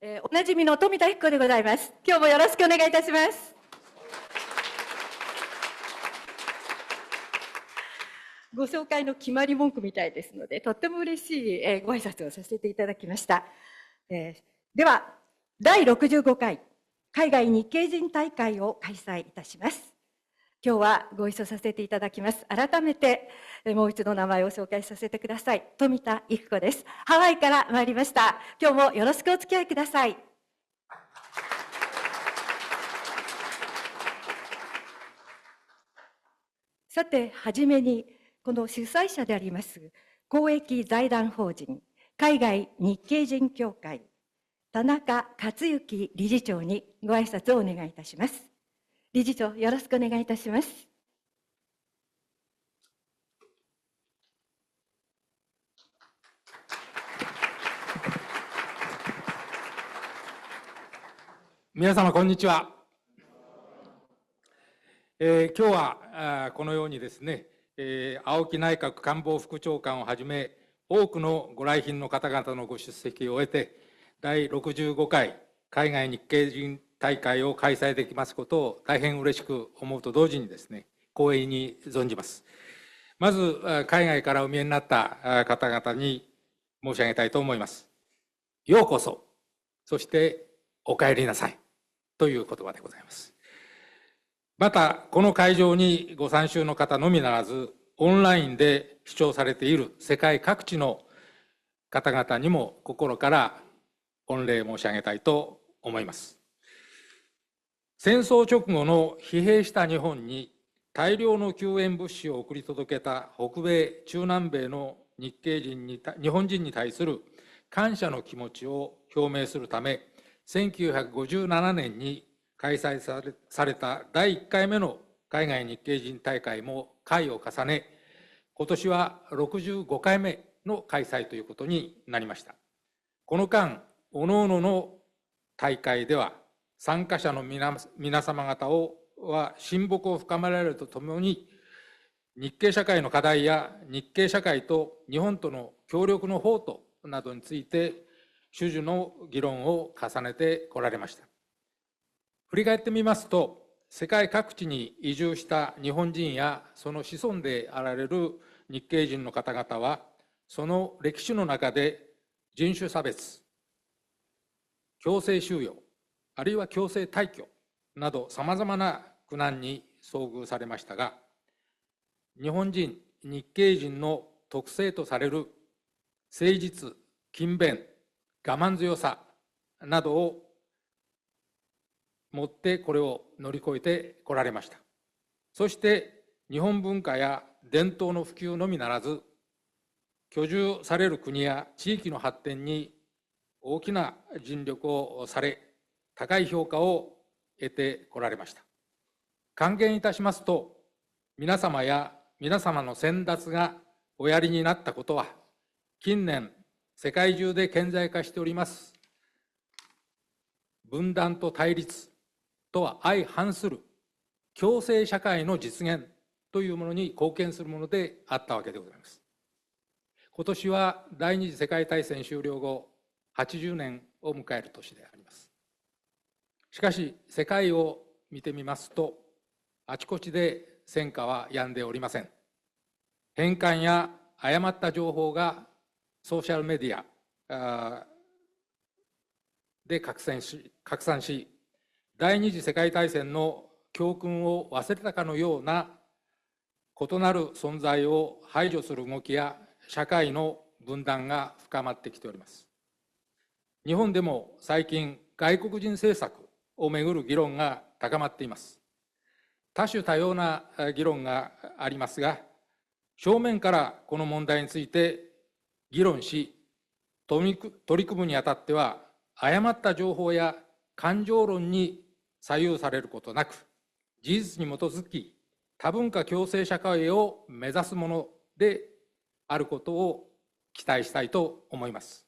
おなじみの富田由紀子でございます。今日もよろしくお願いいたします。ご紹介の決まり文句みたいですので、とっても嬉しいご挨拶をさせていただきました。では、第65回海外日系人大会を開催いたします。今日はご一緒させていただきます。改めてもう一度名前を紹介させてください。富田由紀子です。ハワイから参りました。今日もよろしくお付き合いください。さて、はじめにこの主催者であります公益財団法人海外日系人協会田中克之理事長にご挨拶をお願いいたします。理事長、よろしくお願いいたします。皆様こんにちは。今日はこのようにですね、青木内閣官房副長官をはじめ多くのご来賓の方々のご出席を得て、第65回海外日系人大会を開催できますことを大変嬉しく思うと同時にですね、光栄に存じます。まず海外からお見えになった方々に申し上げたいと思います。ようこそ、そしてお帰りなさいという言葉でございます。またこの会場にご参集の方のみならず、オンラインで視聴されている世界各地の方々にも心から御礼申し上げたいと思います。戦争直後の疲弊した日本に大量の救援物資を送り届けた北米、中南米の日本人に対する感謝の気持ちを表明するため、1957年に開催された第1回目の海外日系人大会も回を重ね、今年は65回目の開催ということになりました。この間、各々の大会では参加者の皆様方は親睦を深められるとともに、日系社会の課題や日系社会と日本との協力の方途などについて種々の議論を重ねてこられました。振り返ってみますと、世界各地に移住した日本人やその子孫であられる日系人の方々は、その歴史の中で人種差別、強制収容、あるいは強制退去などさまざまな苦難に遭遇されましたが、日本人、日系人の特性とされる誠実、勤勉、我慢強さなどをもってこれを乗り越えてこられました。そして日本文化や伝統の普及のみならず、居住される国や地域の発展に大きな尽力をされ、高い評価を得てこられました。還元いたしますと、皆様や皆様の先達がおやりになったことは、近年世界中で顕在化しております分断と対立とは相反する共生社会の実現というものに貢献するものであったわけでございます。今年は第二次世界大戦終了後80年を迎える年であります。しかし世界を見てみますと、あちこちで戦火は止んでおりません。偏見や誤った情報がソーシャルメディアで拡散し、第二次世界大戦の教訓を忘れたかのような異なる存在を排除する動きや社会の分断が深まってきております。日本でも最近、外国人政策をめぐる議論が高まっています。多種多様な議論がありますが、正面からこの問題について議論し、取り組むにあたっては、誤った情報や感情論に左右されることなく、事実に基づき多文化共生社会を目指すものであることを期待したいと思います。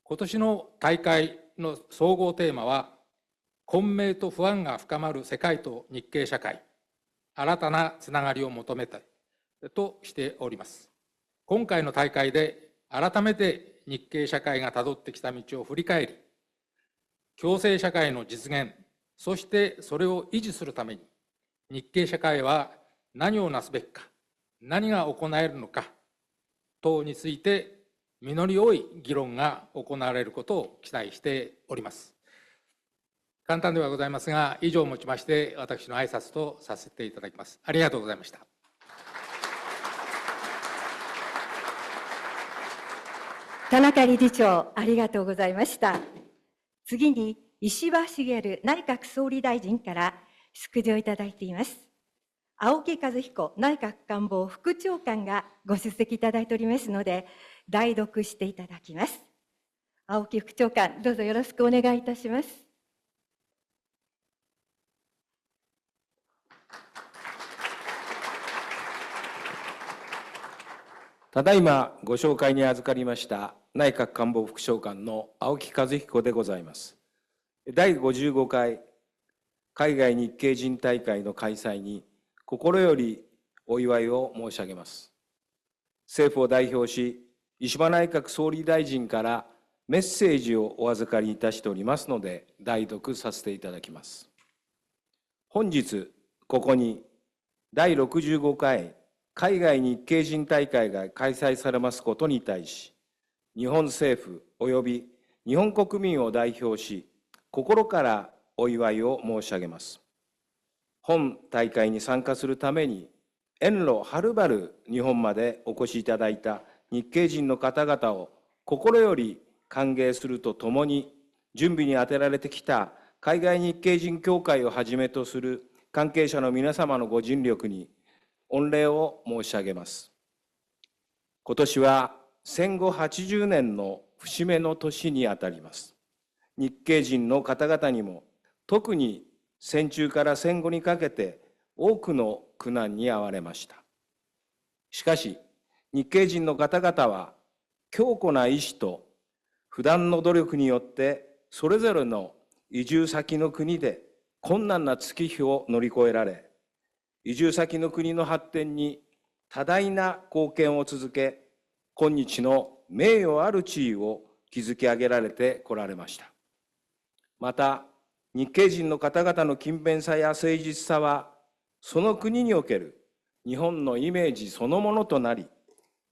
今年の大会の総合テーマは、混迷と不安が深まる世界と日系社会、新たなつながりを求めたいとしております。今回の大会で改めて日系社会がたどってきた道を振り返り、共生社会の実現、そしてそれを維持するために、日系社会は何をなすべきか、何が行えるのか等について実り多い議論が行われることを期待しております。簡単ではございますが、以上をもちまして私の挨拶とさせていただきます。ありがとうございました。田中理事長、ありがとうございました。次に、石破茂内閣総理大臣から祝辞をいただいています。青木和彦内閣官房副長官がご出席いただいておりますので、代読していただきます。青木副長官、どうぞよろしくお願いいたします。ただいまご紹介に預かりました内閣官房副長官の青木和彦でございます。第55回海外日系人大会の開催に心よりお祝いを申し上げます。政府を代表し、石破内閣総理大臣からメッセージをお預かりいたしておりますので、代読させていただきます。本日、ここに第65回海外日系人大会が開催されますことに対し、日本政府及び日本国民を代表し、心からお祝いを申し上げます。本大会に参加するために、遠路はるばる日本までお越しいただいた日系人の方々を心より歓迎するとともに、準備に充てられてきた海外日系人協会をはじめとする関係者の皆様のご尽力に御礼を申し上げます。今年は戦後80年の節目の年にあたります。日系人の方々にも、特に戦中から戦後にかけて多くの苦難に遭われました。しかし、日系人の方々は強固な意志と不断の努力によって、それぞれの移住先の国で困難な月日を乗り越えられ、移住先の国の発展に多大な貢献を続け、今日の名誉ある地位を築き上げられてこられました。また、日系人の方々の勤勉さや誠実さは、その国における日本のイメージそのものとなり、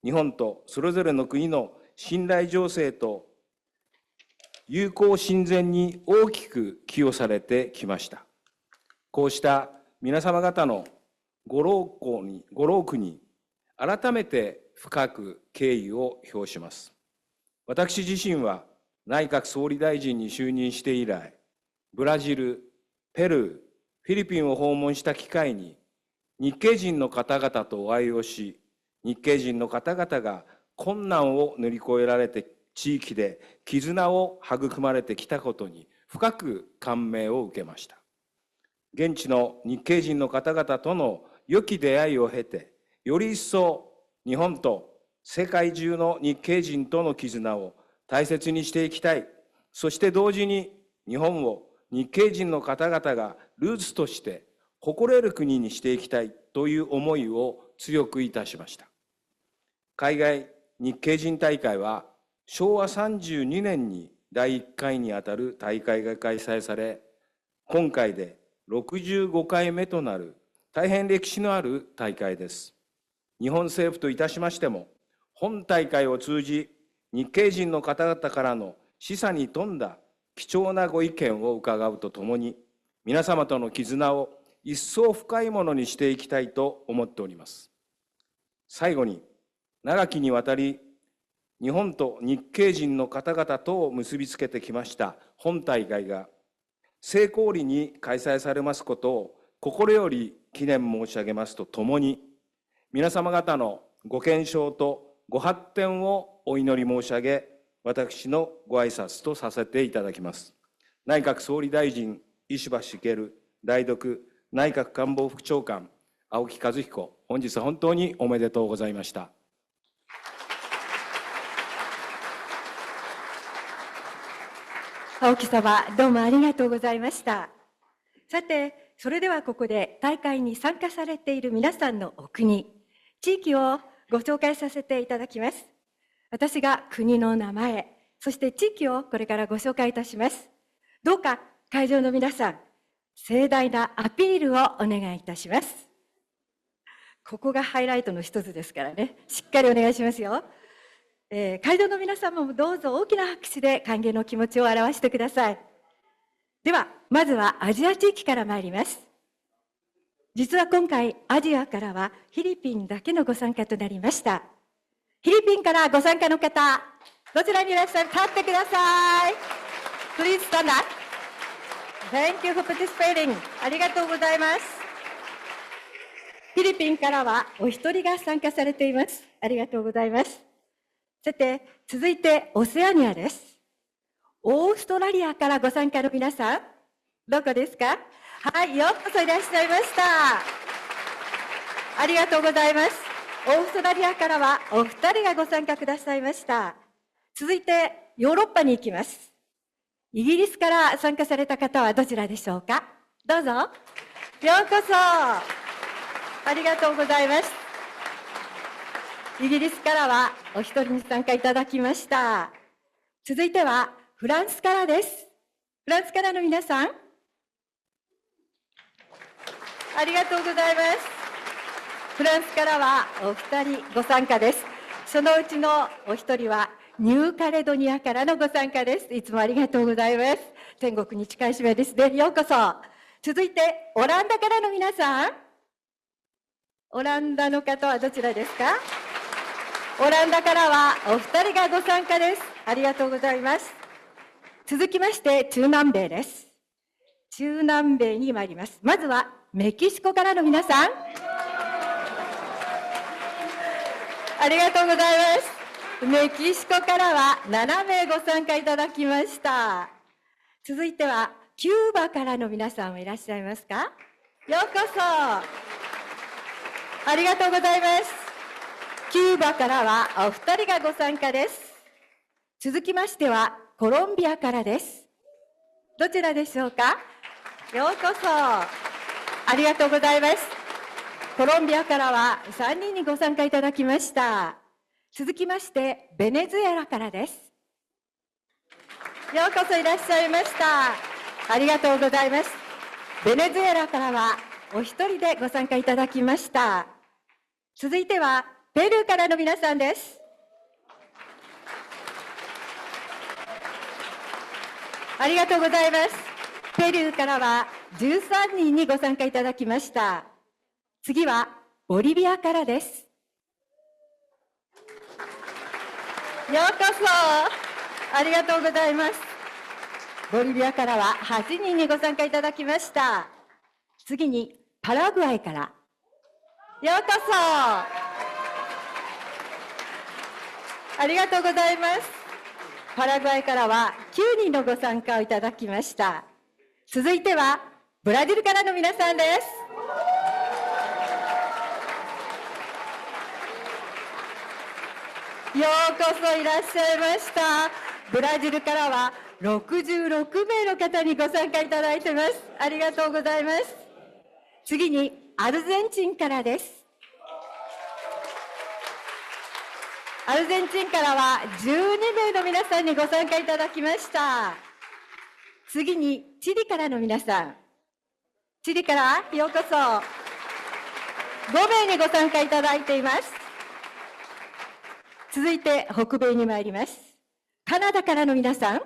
日本とそれぞれの国の信頼醸成と友好親善に大きく寄与されてきました。こうした皆様方のご労苦に改めて深く敬意を表します。私自身は内閣総理大臣に就任して以来、ブラジル、ペルー、フィリピンを訪問した機会に、日系人の方々とお会いをし、日系人の方々が困難を乗り越えられて地域で絆を育まれてきたことに深く感銘を受けました。現地の日系人の方々との良き出会いを経て、より一層日本と世界中の日系人との絆を大切にしていきたい。そして同時に日本を日系人の方々がルーツとして誇れる国にしていきたいという思いを強くいたしました。海外日系人大会は昭和32年に第1回にあたる大会が開催され、今回で65回目となる大変歴史のある大会です。日本政府といたしましても、本大会を通じ、日系人の方々からの示唆に富んだ貴重なご意見を伺うとともに、皆様との絆を一層深いものにしていきたいと思っております。最後に、長きにわたり、日本と日系人の方々とを結びつけてきました本大会が、成功裏に開催されますことを心より記念申し上げますとともに、皆様方のご健勝とご発展をお祈り申し上げ、私のご挨拶とさせていただきます。内閣総理大臣石破茂代読内閣官房副長官青木和彦、本日は本当におめでとうございました。青木様、どうもありがとうございました。さて、それではここで大会に参加されている皆さんのお国、地域をご紹介させていただきます。私が国の名前、そして地域をこれからご紹介いたします。どうか会場の皆さん、盛大なアピールをお願いいたします。ここがハイライトの一つですからね、しっかりお願いしますよ。会場の皆様もどうぞ大きな拍手で歓迎の気持ちを表してください。では、まずはアジア地域から参ります。実は今回、アジアからはフィリピンだけのご参加となりました。フィリピンからご参加の方、どちらにいらっしゃる？立ってください。Please stand up. Thank you for participating. ありがとうございます。フィリピンからはお一人が参加されています。ありがとうございます。さて、続いてオセアニアです。オーストラリアからご参加の皆さん、どこですか？はい、ようこそいらっしゃいました。ありがとうございます。オーストラリアからはお二人がご参加くださいました。続いてヨーロッパに行きます。イギリスから参加された方はどちらでしょうか？どうぞ。ようこそ。ありがとうございます。イギリスからはお一人に参加いただきました。続いてはフランスからです。フランスからの皆さん、ありがとうございます。フランスからはお二人ご参加です。そのうちのお一人はニューカレドニアからのご参加です。いつもありがとうございます。天国に近い島ですね。ようこそ。続いてオランダからの皆さん、オランダの方はどちらですか？オランダからはお二人がご参加です。ありがとうございます。続きまして中南米です。中南米に参ります。まずはメキシコからの皆さん、ありがとうございます。メキシコからは7名ご参加いただきました。続いてはキューバからの皆さんもいらっしゃいますか？ようこそ。ありがとうございます。キューバからはお二人がご参加です。続きましてはコロンビアからです。どちらでしょうか？ようこそ。ありがとうございます。コロンビアからは3人にご参加いただきました。続きましてベネズエラからです。ようこそいらっしゃいました。ありがとうございます。ベネズエラからはお一人でご参加いただきました。続いてはペルーからの皆さんです。ありがとうございます。ペルーからは13人にご参加いただきました。次はボリビアからです。ようこそ。ありがとうございます。ボリビアからは8人にご参加いただきました。次にパラグアイから。ようこそ。ありがとうございます。パラグアイからは9人のご参加をいただきました。続いてはブラジルからの皆さんです。ようこそいらっしゃいました。ブラジルからは66名の方にご参加いただいています。ありがとうございます。次にアルゼンチンからです。アルゼンチンからは12名の皆さんにご参加いただきました。次にチリからの皆さん。チリからようこそ。5名にご参加いただいています。続いて北米に参ります。カナダからの皆さん。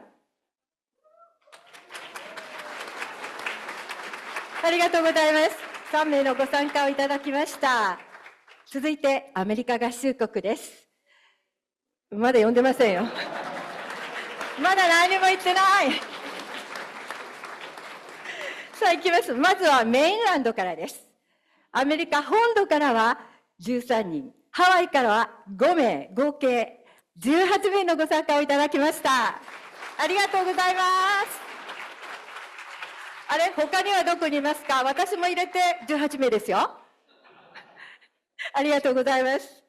ありがとうございます。3名のご参加をいただきました。続いてアメリカ合衆国です。まだ呼んでませんよ。まだ何も言ってない。さあ行きます。まずはメインランドからです。アメリカ本土からは13人、ハワイからは5名、合計18名のご参加をいただきました。ありがとうございます。あれ、他にはどこにいますか？私も入れて18名ですよ。ありがとうございます。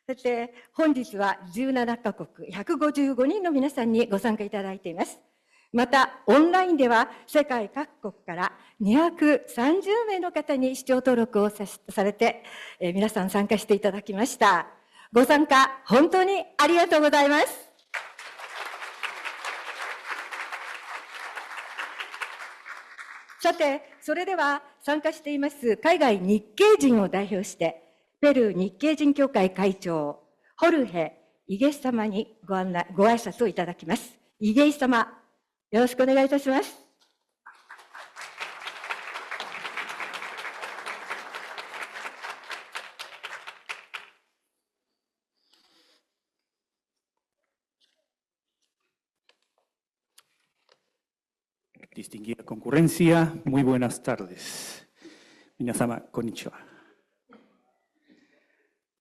そして本日は17カ国155人の皆さんにご参加いただいています。またオンラインでは世界各国から230名の方に視聴登録をされて、皆さん参加していただきました。ご参加本当にありがとうございます。さて、それでは参加しています海外日系人を代表して、ペルー日系人協会会長、ホルヘ・イゲイ様にご挨拶をいただきます。イゲイ様、よろしくお願いいたします。Distinguida concurrencia, muy buenas tardes. Minasama, konnichiwa.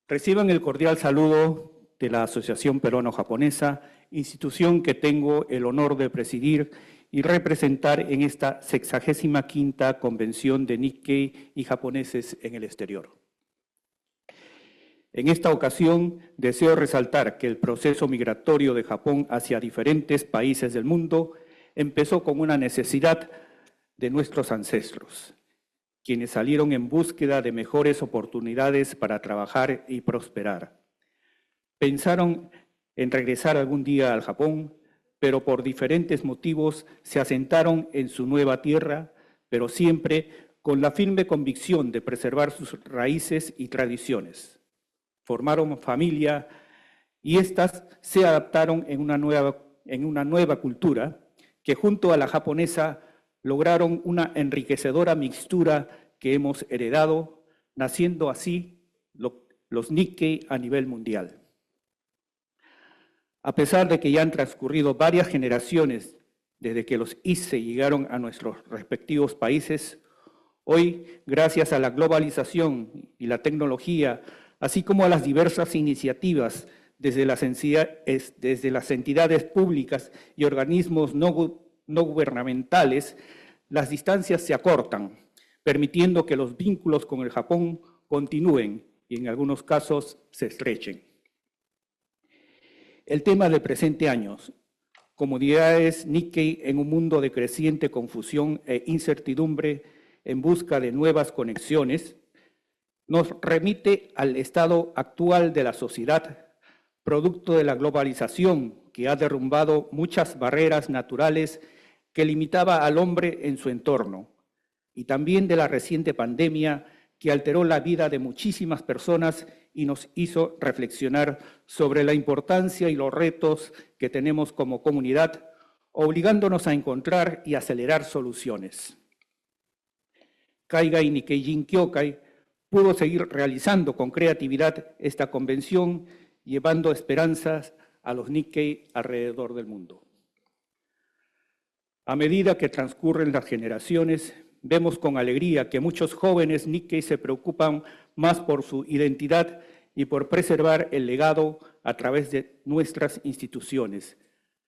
Reciban el cordial saludo de la Asociación Peruano-Japonesa, institución que tengo el honor de presidir y representar en esta 65ª Convención de Nikkei y japoneses en el exterior. En esta ocasión, deseo resaltar que el proceso migratorio de Japón hacia diferentes países del mundo empezó con una necesidad de nuestros ancestros, quienes salieron en búsqueda de mejores oportunidades para trabajar y prosperar. Pensaron en regresar algún día al Japón, pero por diferentes motivos se asentaron en su nueva tierra, pero siempre con la firme convicción de preservar sus raíces y tradiciones. Formaron familia y éstas se adaptaron en una nueva cultura que junto a la japonesa lograron una enriquecedora mixtura que hemos heredado, naciendo así los Nikkei a nivel mundial. A pesar de que ya han transcurrido varias generaciones desde que los Issei llegaron a nuestros respectivos países, hoy, gracias a la globalización y la tecnología, así como a las diversas iniciativas desde las entidades públicas y organismos no gubernamentales, las distancias se acortan, permitiendo que los vínculos con el Japón continúen y en algunos casos se estrechen. El tema del presente año, comunidades Nikkei en un mundo de creciente confusión e incertidumbre en busca de nuevas conexiones, nos remite al estado actual de la sociedad, producto de la globalización que ha derrumbado muchas barreras naturales que limitaba al hombre en su entorno, y también de la reciente pandemia que alteró la vida de muchísimas personas y nos hizo reflexionar sobre la importancia y los retos que tenemos como comunidad, obligándonos a encontrar y acelerar soluciones. Kaigai Nikkei Kyokai pudo seguir realizando con creatividad esta convención, llevando esperanzas a los Nikkei alrededor del mundo. A medida que transcurren las generaciones, vemos con alegría que muchos jóvenes Nikkei se preocupan más por su identidad y por preservar el legado a través de nuestras instituciones,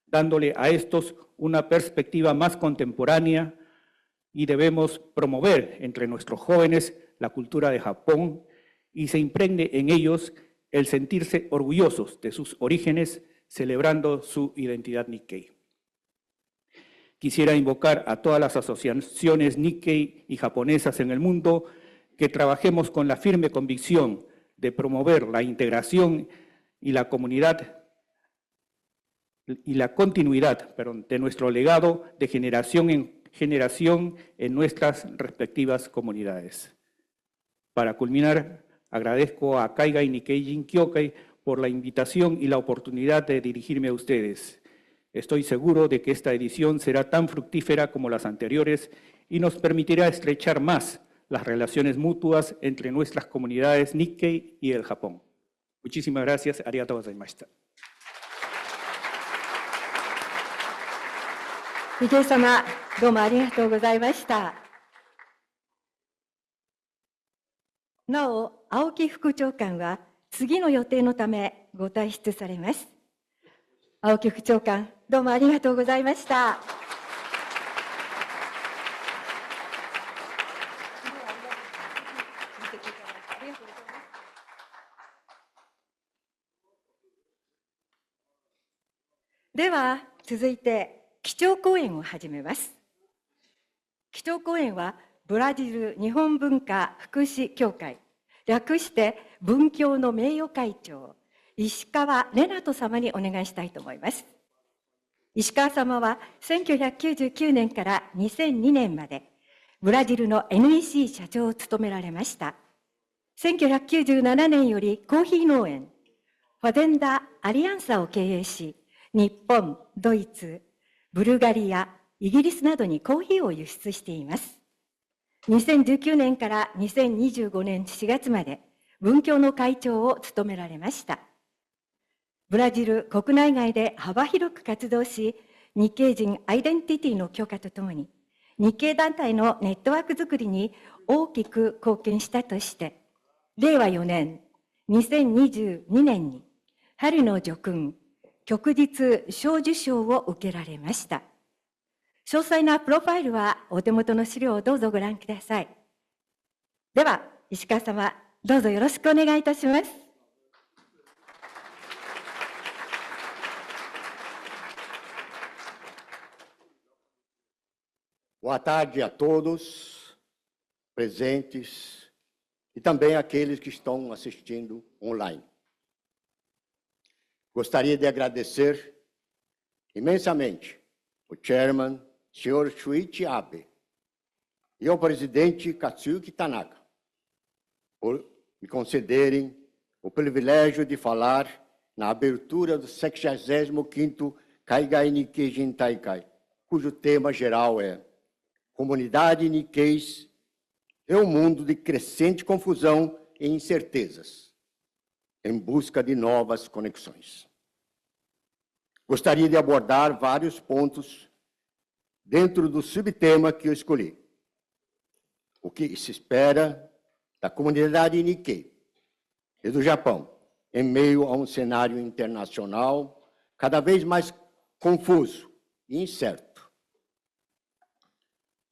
dándole a estos una perspectiva más contemporánea, y debemos promover entre nuestros jóvenes la cultura de Japón y se impregne en ellos el sentirse orgullosos de sus orígenes, celebrando su identidad Nikkei. Quisiera invocar a todas las asociaciones Nikkei y japonesas en el mundo que trabajemos con la firme convicción de promover la integración y la comunidad y la continuidad, de nuestro legado de generación en generación en nuestras respectivas comunidades. Para culminar, agradezco a Kaigai Nikkei Kyokai por la invitación y la oportunidad de dirigirme a ustedes. Estoy seguro de que esta edición será tan fructífera como las anteriores y nos permitirá estrechar más las relaciones mutuas entre nuestras comunidades Nikkei y el Japón. Muchísimas gracias. Arigatou gozaimashita. 池江様、どうもありがとうございました。なお、青木副長官は次の予定のためご退出されます。青木副長官、どうもありがとうございました。では、続いて、基調講演を始めます。基調講演は、ブラジル日本文化福祉協会、略して文教の名誉会長、石川レナト様にお願いしたいと思います。石川様は1999年から2002年までブラジルの NEC 社長を務められました。1997年よりコーヒー農園ファゼンダ・アリアンサを経営し、日本、ドイツ、ブルガリア、イギリスなどにコーヒーを輸出しています。2019年から2025年4月まで文教の会長を務められました。ブラジル国内外で幅広く活動し、日系人アイデンティティの強化とともに、日系団体のネットワークづくりに大きく貢献したとして、令和4年、2022年に春の叙勲、旭日小綬章を受けられました。詳細なプロファイルはお手元の資料をどうぞご覧ください。では、石川様、どうぞよろしくお願いいたします。Boa tarde a todos presentes e também aqueles que estão assistindo online. Gostaria de agradecer imensamente o chairman, Sr. Shuichi Abe, e ao presidente Katsuki Tanaka, por me concederem o privilégio de falar na abertura do 65º Kaigai Nikkei Jintaikai, cujo tema geral é Comunidade Nikkeis é um mundo de crescente confusão e incertezas, em busca de novas conexões. Gostaria de abordar vários pontos dentro do subtema que eu escolhi. O que se espera da comunidade Nikkei e do Japão, em meio a um cenário internacional cada vez mais confuso e incerto.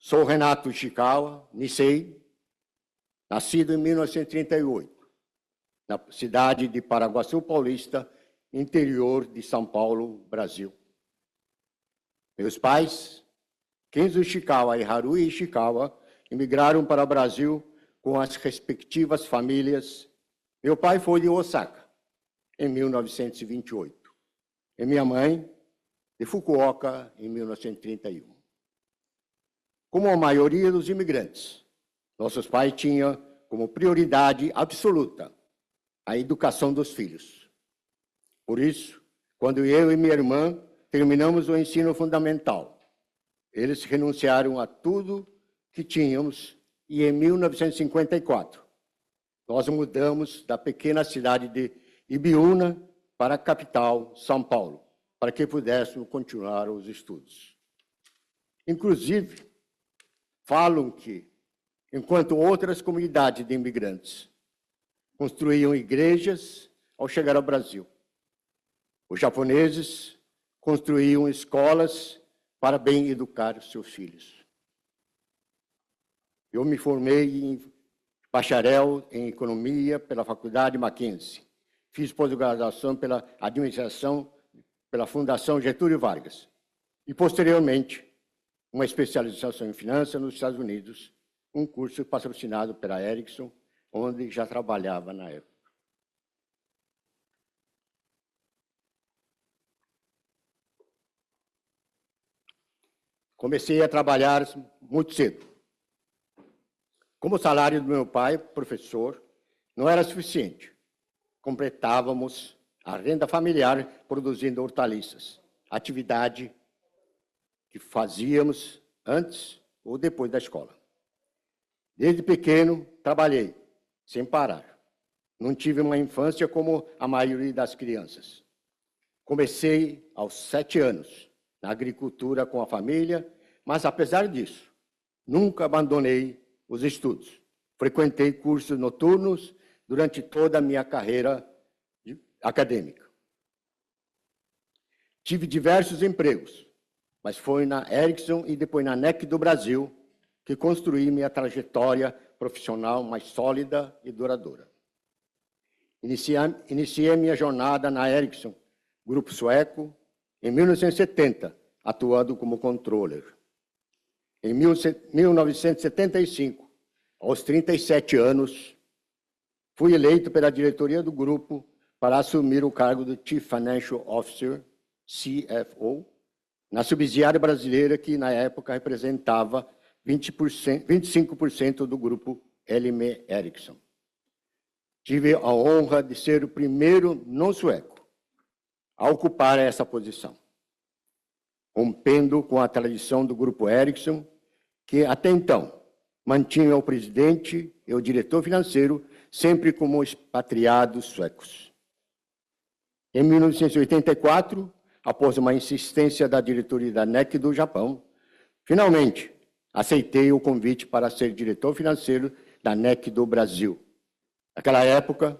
Sou Renato Ishikawa, Nisei, nascido em 1938, na cidade de Paraguaçu Paulista, interior de São Paulo, Brasil. Meus pais, Kenzo Ishikawa e Harui Ishikawa, emigraram para o Brasil com as respectivas famílias. Meu pai foi de Osaka, em 1928, e minha mãe, de Fukuoka, em 1931. Como a maioria dos imigrantes, nossos pais tinham como prioridade absoluta a educação dos filhos. Por isso, quando eu e minha irmã terminamos o ensino fundamental, eles renunciaram a tudo que tínhamos e, em 1954, nós mudamos da pequena cidade de Ibiúna para a capital, São Paulo, para que pudéssemos continuar os estudos. Inclusive, falam que, enquanto outras comunidades de imigrantes construíam igrejas ao chegar ao Brasil, os japoneses construíam escolas para bem educar os seus filhos. Eu me formei em bacharel em economia pela Faculdade Mackenzie. Fiz pós-graduação pela administração pela Fundação Getúlio Vargas. E, posteriormente, uma especialização em finanças nos Estados Unidos, um curso patrocinado pela Ericsson, onde já trabalhava na época. Comecei a trabalhar muito cedo. Como o salário do meu pai, professor, não era suficiente, completávamos a renda familiar produzindo hortaliças, atividade que fazíamos antes ou depois da escola. Desde pequeno, trabalhei, sem parar. Não tive uma infância como a maioria das crianças. Comecei aos 7 anos, na agricultura com a família, mas, apesar disso, nunca abandonei os estudos. Frequentei cursos noturnos durante toda a minha carreira acadêmica. Tive diversos empregos, mas foi na Ericsson e depois na NEC do Brasil que construí minha trajetória profissional mais sólida e duradoura. Iniciei minha jornada na Ericsson, grupo sueco, em 1970, atuando como controller. Em 1975, aos 37 anos, fui eleito pela diretoria do grupo para assumir o cargo de Chief Financial Officer, CFO, na subsidiária brasileira que, na época, representava 25% do grupo LM Ericsson. Tive a honra de ser o primeiro não-sueco a ocupar essa posição, rompendo com a tradição do grupo Ericsson, que até então mantinha o presidente e o diretor financeiro sempre como expatriados suecos. Em 1984, após uma insistência da diretoria da NEC do Japão, finalmente aceitei o convite para ser diretor financeiro da NEC do Brasil. Naquela época,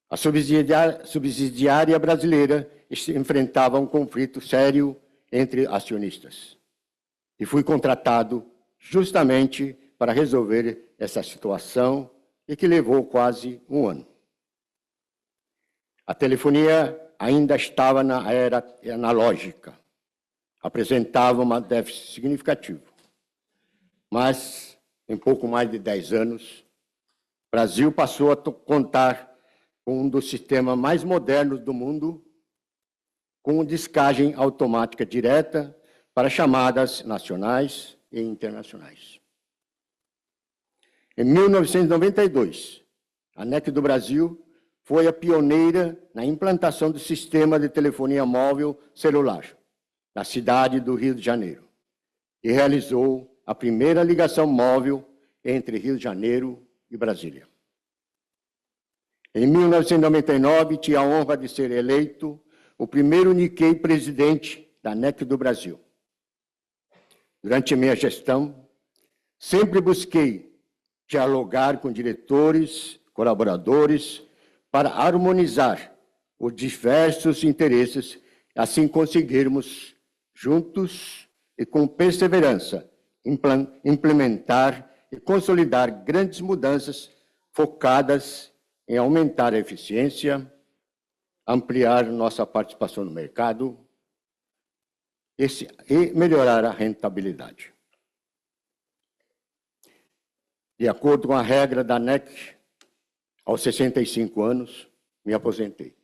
a subsidiária brasileira enfrentava um conflito sério entre acionistas. E fui contratado justamente para resolver essa situação e que levou quase um ano. A telefonia ainda estava na era analógica, apresentava um déficit significativo. Mas, em pouco mais de 10 anos, o Brasil passou a contar com um dos sistemas mais modernos do mundo, com descagem automática direta para chamadas nacionais e internacionais. Em 1992, a NEC do Brasil foi a pioneira na implantação do sistema de telefonia móvel celular na cidade do Rio de Janeiro e realizou a primeira ligação móvel entre Rio de Janeiro e Brasília. Em 1999, tive a honra de ser eleito o primeiro Nikkei presidente da NEC do Brasil. Durante minha gestão, sempre busquei dialogar com diretores, colaboradores, para harmonizar os diversos interesses, assim conseguirmos, juntos e com perseverança, implementar e consolidar grandes mudanças focadas em aumentar a eficiência, ampliar nossa participação no mercado e melhorar a rentabilidade. De acordo com a regra da NEC, aos 65 anos, me aposentei.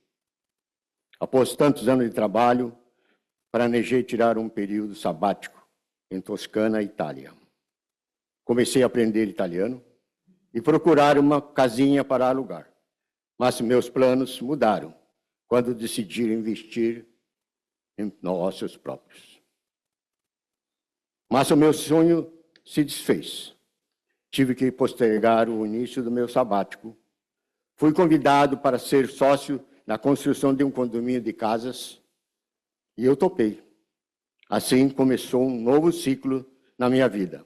Após tantos anos de trabalho, planejei tirar um período sabático em Toscana, Itália. Comecei a aprender italiano e procurar uma casinha para alugar. Mas meus planos mudaram quando decidi investir em negócios próprios. Mas o meu sonho se desfez. Tive que postergar o início do meu sabático. Fui convidado para ser sócio na construção de um condomínio de casas e eu topei. Assim começou um novo ciclo na minha vida,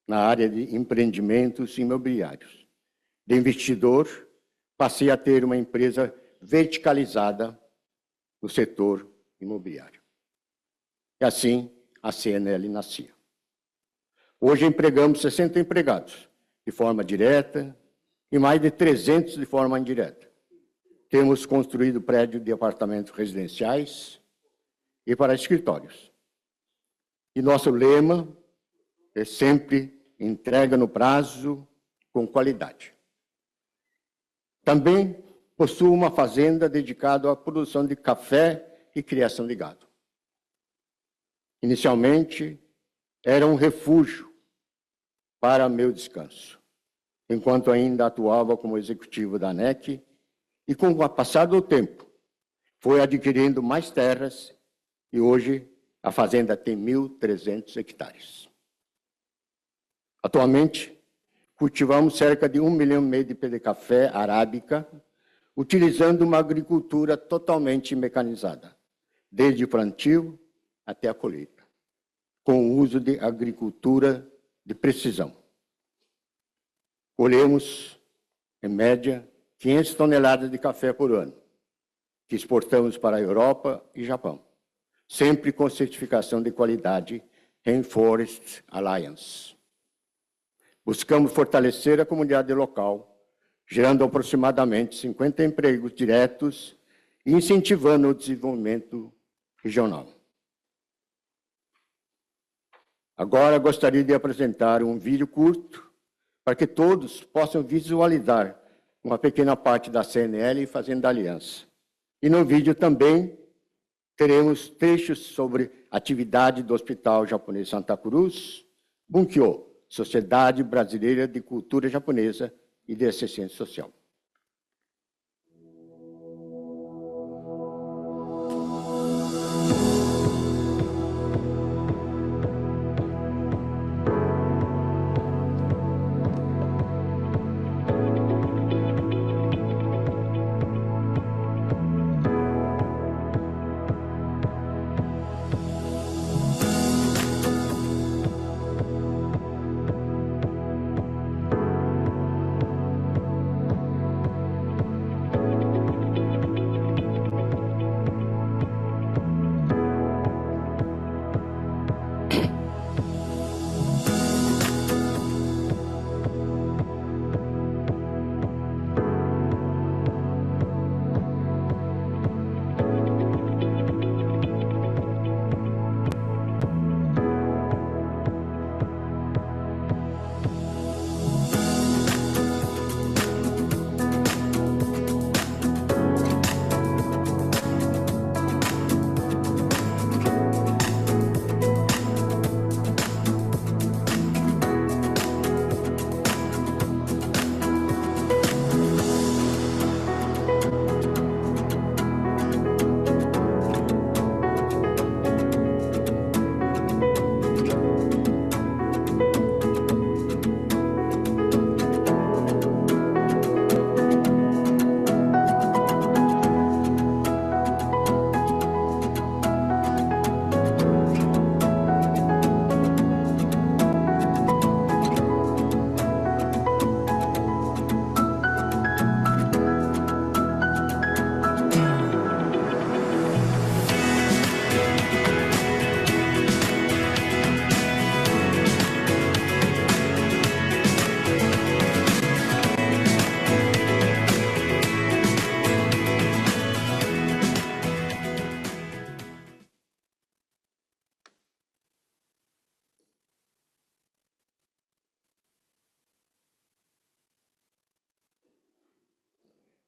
na área de empreendimentos imobiliários. De investidor, passei a ter uma empresa verticalizada no setor imobiliário. E assim a CNL nascia. Hoje empregamos 60 empregados, de forma direta, e mais de 300 de forma indireta. Temos construído prédios de apartamentos residenciais e para escritórios. E nosso lema é sempre entrega no prazo, com qualidade. Também possuo uma fazenda dedicada à produção de café e criação de gado. Inicialmente, era um refúgio para meu descanso, enquanto ainda atuava como executivo da NEC, e com o passar do tempo, foi adquirindo mais terras e hoje a fazenda tem 1.300 hectares. Atualmente, cultivamos cerca de 1,5 milhão de pé de café arábica, utilizando uma agricultura totalmente mecanizada, desde o plantio até a colheita, com o uso de agricultura de precisão. Colhemos, em média, 500 toneladas de café por ano, que exportamos para a Europa e Japão, sempre com certificação de qualidade Rainforest Alliance. Buscamos fortalecer a comunidade local, gerando aproximadamente 50 empregos diretos e incentivando o desenvolvimento regional. Agora gostaria de apresentar um vídeo curto para que todos possam visualizar uma pequena parte da CNL fazendo aliança. E no vídeo também teremos trechos sobre a atividade do Hospital Japonês Santa Cruz, Bunkyo, Sociedade Brasileira de Cultura Japonesa e de Assistência Social.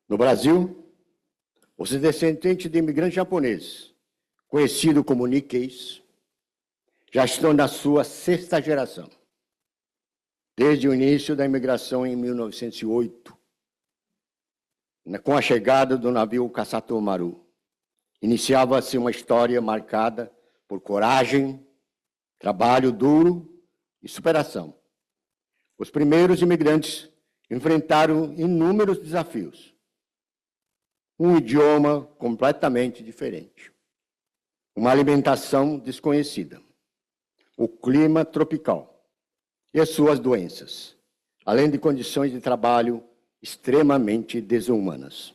No Brasil, os descendentes de imigrantes japoneses, conhecidos como Nikkeis, já estão na sua 6ª geração, desde o início da imigração em 1908, com a chegada do navio Kasato Maru. Iniciava-se uma história marcada por coragem, trabalho duro e superação. Os primeiros imigrantes enfrentaram inúmeros desafios. Um idioma completamente diferente, uma alimentação desconhecida, o clima tropical e as suas doenças, além de condições de trabalho extremamente desumanas.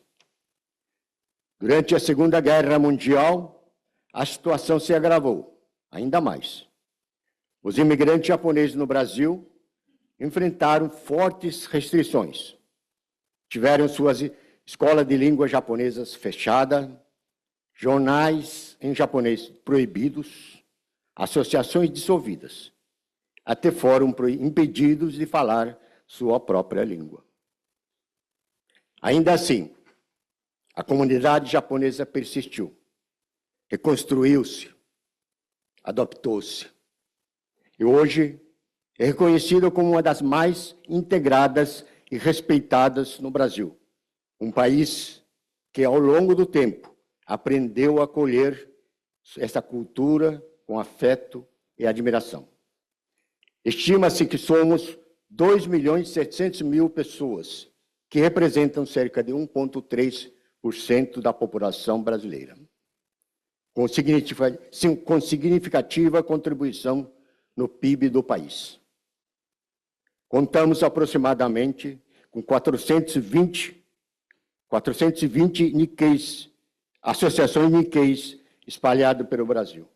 Durante a Segunda Guerra Mundial, a situação se agravou ainda mais. Os imigrantes japoneses no Brasil enfrentaram fortes restrições. Tiveram suas escolas de língua japonesas fechadas, jornais em japonês proibidos, associações dissolvidas, até foram impedidos de falar sua própria língua. Ainda assim, a comunidade japonesa persistiu, reconstruiu-se, adaptou-se, e hoje é reconhecida como uma das mais integradas e respeitadas no Brasil. Um país que, ao longo do tempo, aprendeu a acolher essa cultura com afeto e admiração. Estima-se que somos 2.700.000 pessoas, que representam cerca de 1,3% da população brasileira, com significativa contribuição no PIB do país. Contamos aproximadamente com 420 Nikkeis, associações Nikkeis espalhadas pelo Brasil.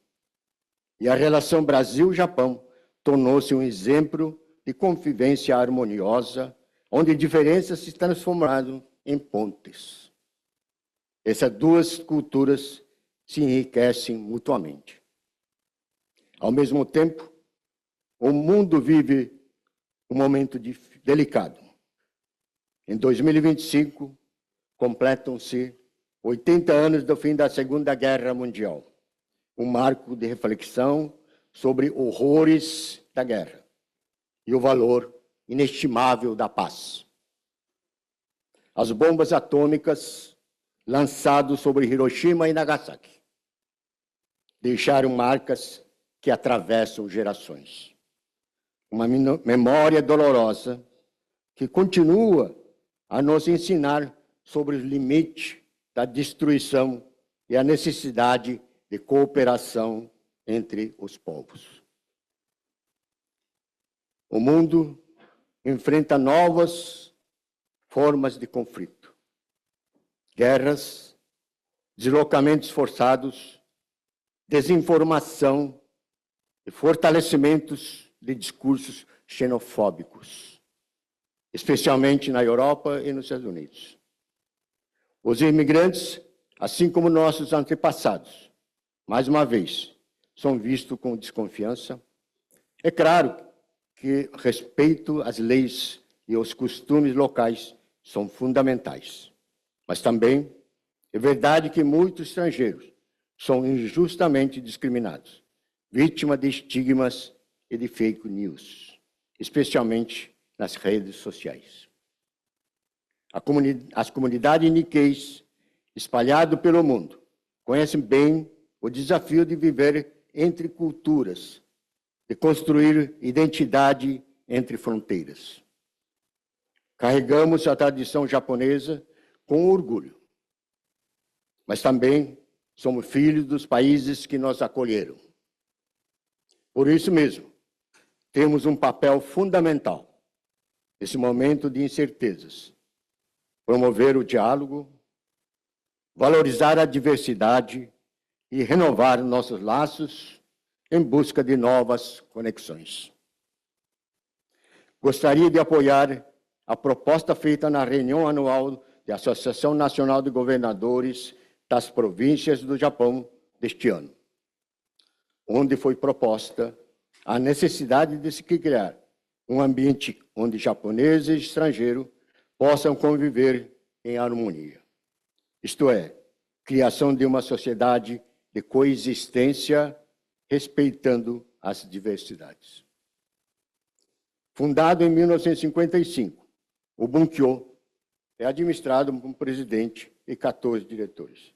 E a relação Brasil-Japão tornou-se um exemplo de convivência harmoniosa, onde diferenças se transformaram em pontes. Essas duas culturas se enriquecem mutuamente. Ao mesmo tempo, o mundo vive um momento delicado. Em 2025, completam-se 80 anos do fim da Segunda Guerra Mundial, um marco de reflexão sobre horrores da guerra e o valor inestimável da paz. As bombas atômicas lançadas sobre Hiroshima e Nagasaki deixaram marcas que atravessam gerações. Uma memória dolorosa que continua a nos ensinar sobre os limites da destruição e a necessidade de cooperação entre os povos. O mundo enfrenta novas formas de conflito, guerras, deslocamentos forçados, desinformação e fortalecimentos de discursos xenofóbicos, especialmente na Europa e nos Estados Unidos. Os imigrantes, assim como nossos antepassados, mais uma vez, são vistos com desconfiança. É claro que respeito às leis e aos costumes locais são fundamentais, mas também é verdade que muitos estrangeiros são injustamente discriminados, vítimas de estigmas e de fake news, especialmente nas redes sociais. As comunidades Nikkeis espalhadas pelo mundo conhecem bem o desafio de viver entre culturas, de construir identidade entre fronteiras. Carregamos a tradição japonesa com orgulho, mas também somos filhos dos países que nos acolheram. Por isso mesmo, temos um papel fundamental nesse momento de incertezas. Promover o diálogo, valorizar a diversidade e renovar nossos laços em busca de novas conexões. Gostaria de apoiar a proposta feita na reunião anual da Associação Nacional de Governadores das Províncias do Japão deste ano, onde foi proposta a necessidade de se criar um ambiente onde japoneses e estrangeiros possam conviver em harmonia. Isto é, criação de uma sociedade de coexistência, respeitando as diversidades. Fundado em 1955, o Bunkyo é administrado por um presidente e 14 diretores.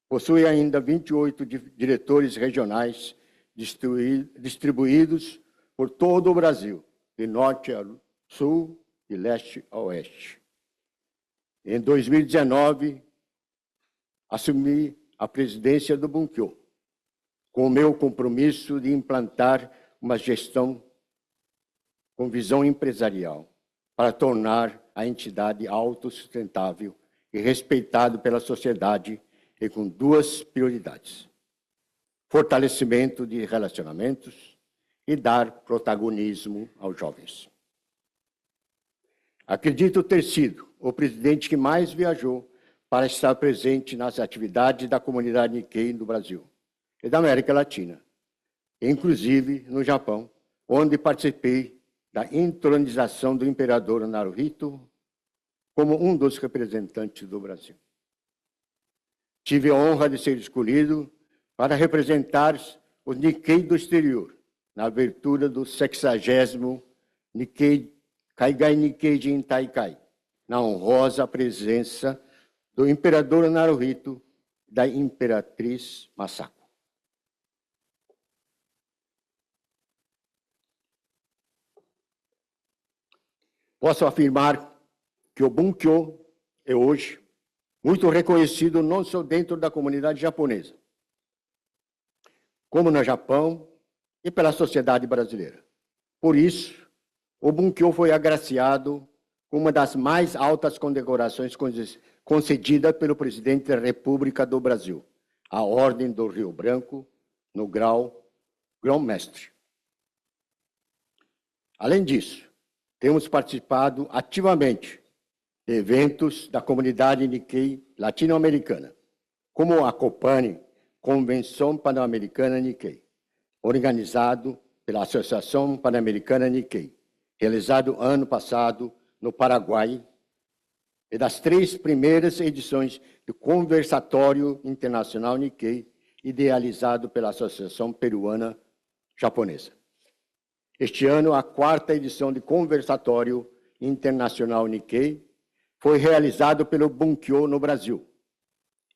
Possui ainda 28 diretores regionais distribuídos por todo o Brasil, de norte a sul e leste a oeste. Em 2019, assumi a presidência do Bunkyo, com o meu compromisso de implantar uma gestão com visão empresarial, para tornar a entidade autossustentável e respeitada pela sociedade e com duas prioridades: fortalecimento de relacionamentos e dar protagonismo aos jovens. Acredito ter sido o presidente que mais viajou para estar presente nas atividades da comunidade Nikkei no Brasil e da América Latina, inclusive no Japão, onde participei da entronização do imperador Naruhito como um dos representantes do Brasil. Tive a honra de ser escolhido para representar os Nikkei do exterior, na abertura do 60º Kaigai Nikkeijin Taikai, na honrosa presença do imperador Naruhito e da imperatriz Masako. Posso afirmar que o Bunkyo é hoje muito reconhecido não só dentro da comunidade japonesa, como no Japão e pela sociedade brasileira. Por isso, o Bunkyo foi agraciado com uma das mais altas condecorações concedida pelo presidente da República do Brasil, a Ordem do Rio Branco, no grão-mestre. Além disso, temos participado ativamente de eventos da comunidade Nikkei latino-americana, como a Copane, Convenção Pan-Americana Nikkei, organizado pela Associação Pan-Americana Nikkei, realizado ano passado no Paraguai, e das 3 primeiras edições do Conversatório Internacional Nikkei, idealizado pela Associação Peruana Japonesa. Este ano, a 4ª edição do Conversatório Internacional Nikkei foi realizado pelo Bunkyo no Brasil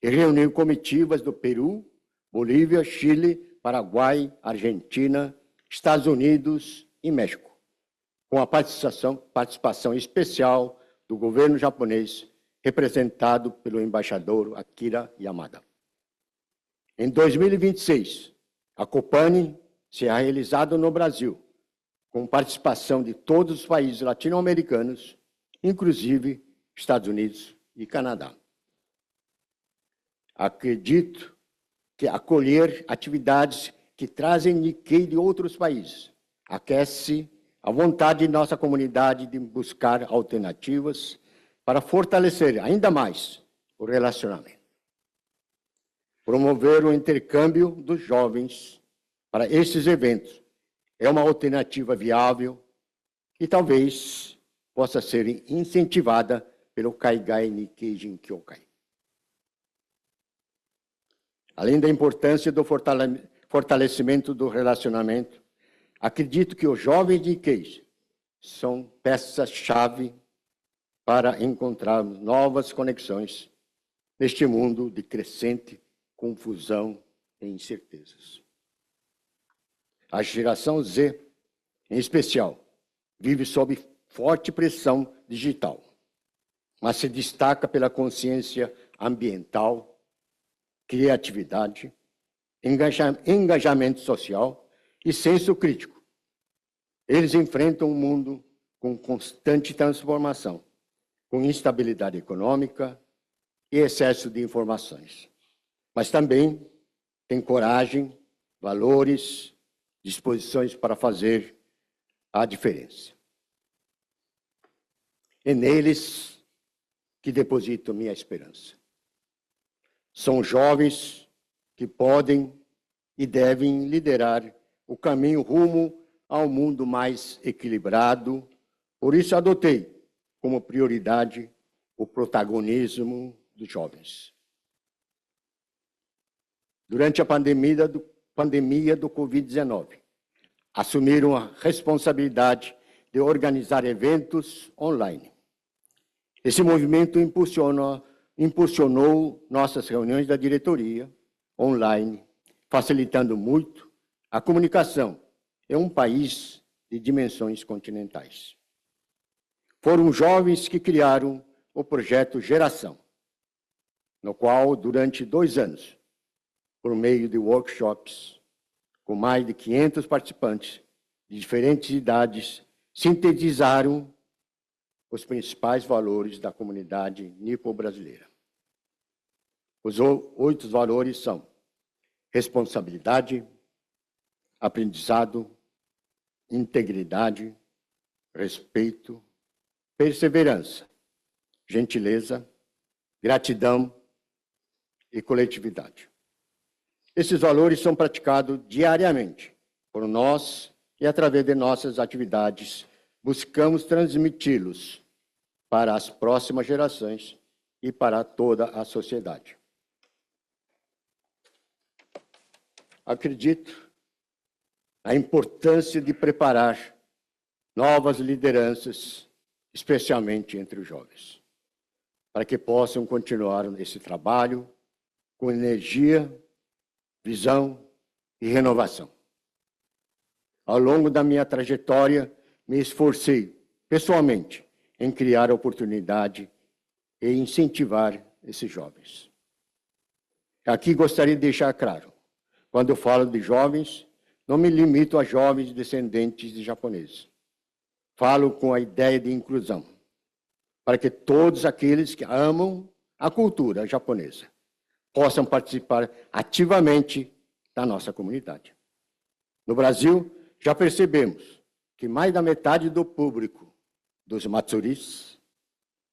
e reuniu comitivas do Peru, Bolívia, Chile, Paraguai, Argentina, Estados Unidos e México, com a participação especial do governo japonês, representado pelo embaixador Akira Yamada. Em 2026, a Copane será realizada no Brasil, com participação de todos os países latino-americanos, inclusive Estados Unidos e Canadá. Acredito que acolher atividades que trazem Nikkei de outros países aquece a vontade de nossa comunidade de buscar alternativas para fortalecer ainda mais o relacionamento. Promover o intercâmbio dos jovens para esses eventos é uma alternativa viável e talvez possa ser incentivada pelo Kaigai Nikkei Jinkyokai. Além da importância do fortalecimento do relacionamento, acredito que os jovens Nikkeis são peças-chave para encontrarmos novas conexões neste mundo de crescente confusão e incertezas. A geração Z, em especial, vive sob forte pressão digital, mas se destaca pela consciência ambiental, criatividade, engajamento social e senso crítico. Eles enfrentam um mundo com constante transformação, com instabilidade econômica e excesso de informações. Mas também têm coragem, valores, disposições para fazer a diferença. É neles que deposito minha esperança. São jovens que podem e devem liderar o caminho rumo a um mundo mais equilibrado. Por isso, adotei como prioridade o protagonismo dos jovens. Durante a pandemia do Covid-19, assumiram a responsabilidade de organizar eventos online. Esse movimento impulsionou nossas reuniões da diretoria online, facilitando muito a comunicação em um país de dimensões continentais. Foram jovens que criaram o projeto Geração, no qual, durante 2 anos, por meio de workshops, com mais de 500 participantes de diferentes idades, sintetizaram os principais valores da comunidade nipo-brasileira. Os 8 valores são responsabilidade, aprendizado, integridade, respeito, perseverança, gentileza, gratidão e coletividade. Esses valores são praticados diariamente por nós e, através de nossas atividades, buscamos transmiti-los para as próximas gerações e para toda a sociedade. Acredito na importância de preparar novas lideranças, especialmente entre os jovens, para que possam continuar esse trabalho com energia, visão e renovação. Ao longo da minha trajetória, me esforcei pessoalmente em criar oportunidade e incentivar esses jovens. Aqui gostaria de deixar claro, quando eu falo de jovens, não me limito a jovens descendentes de japoneses. Falo com a ideia de inclusão, para que todos aqueles que amam a cultura japonesa possam participar ativamente da nossa comunidade. No Brasil, já percebemos que mais da metade do público dos matsuris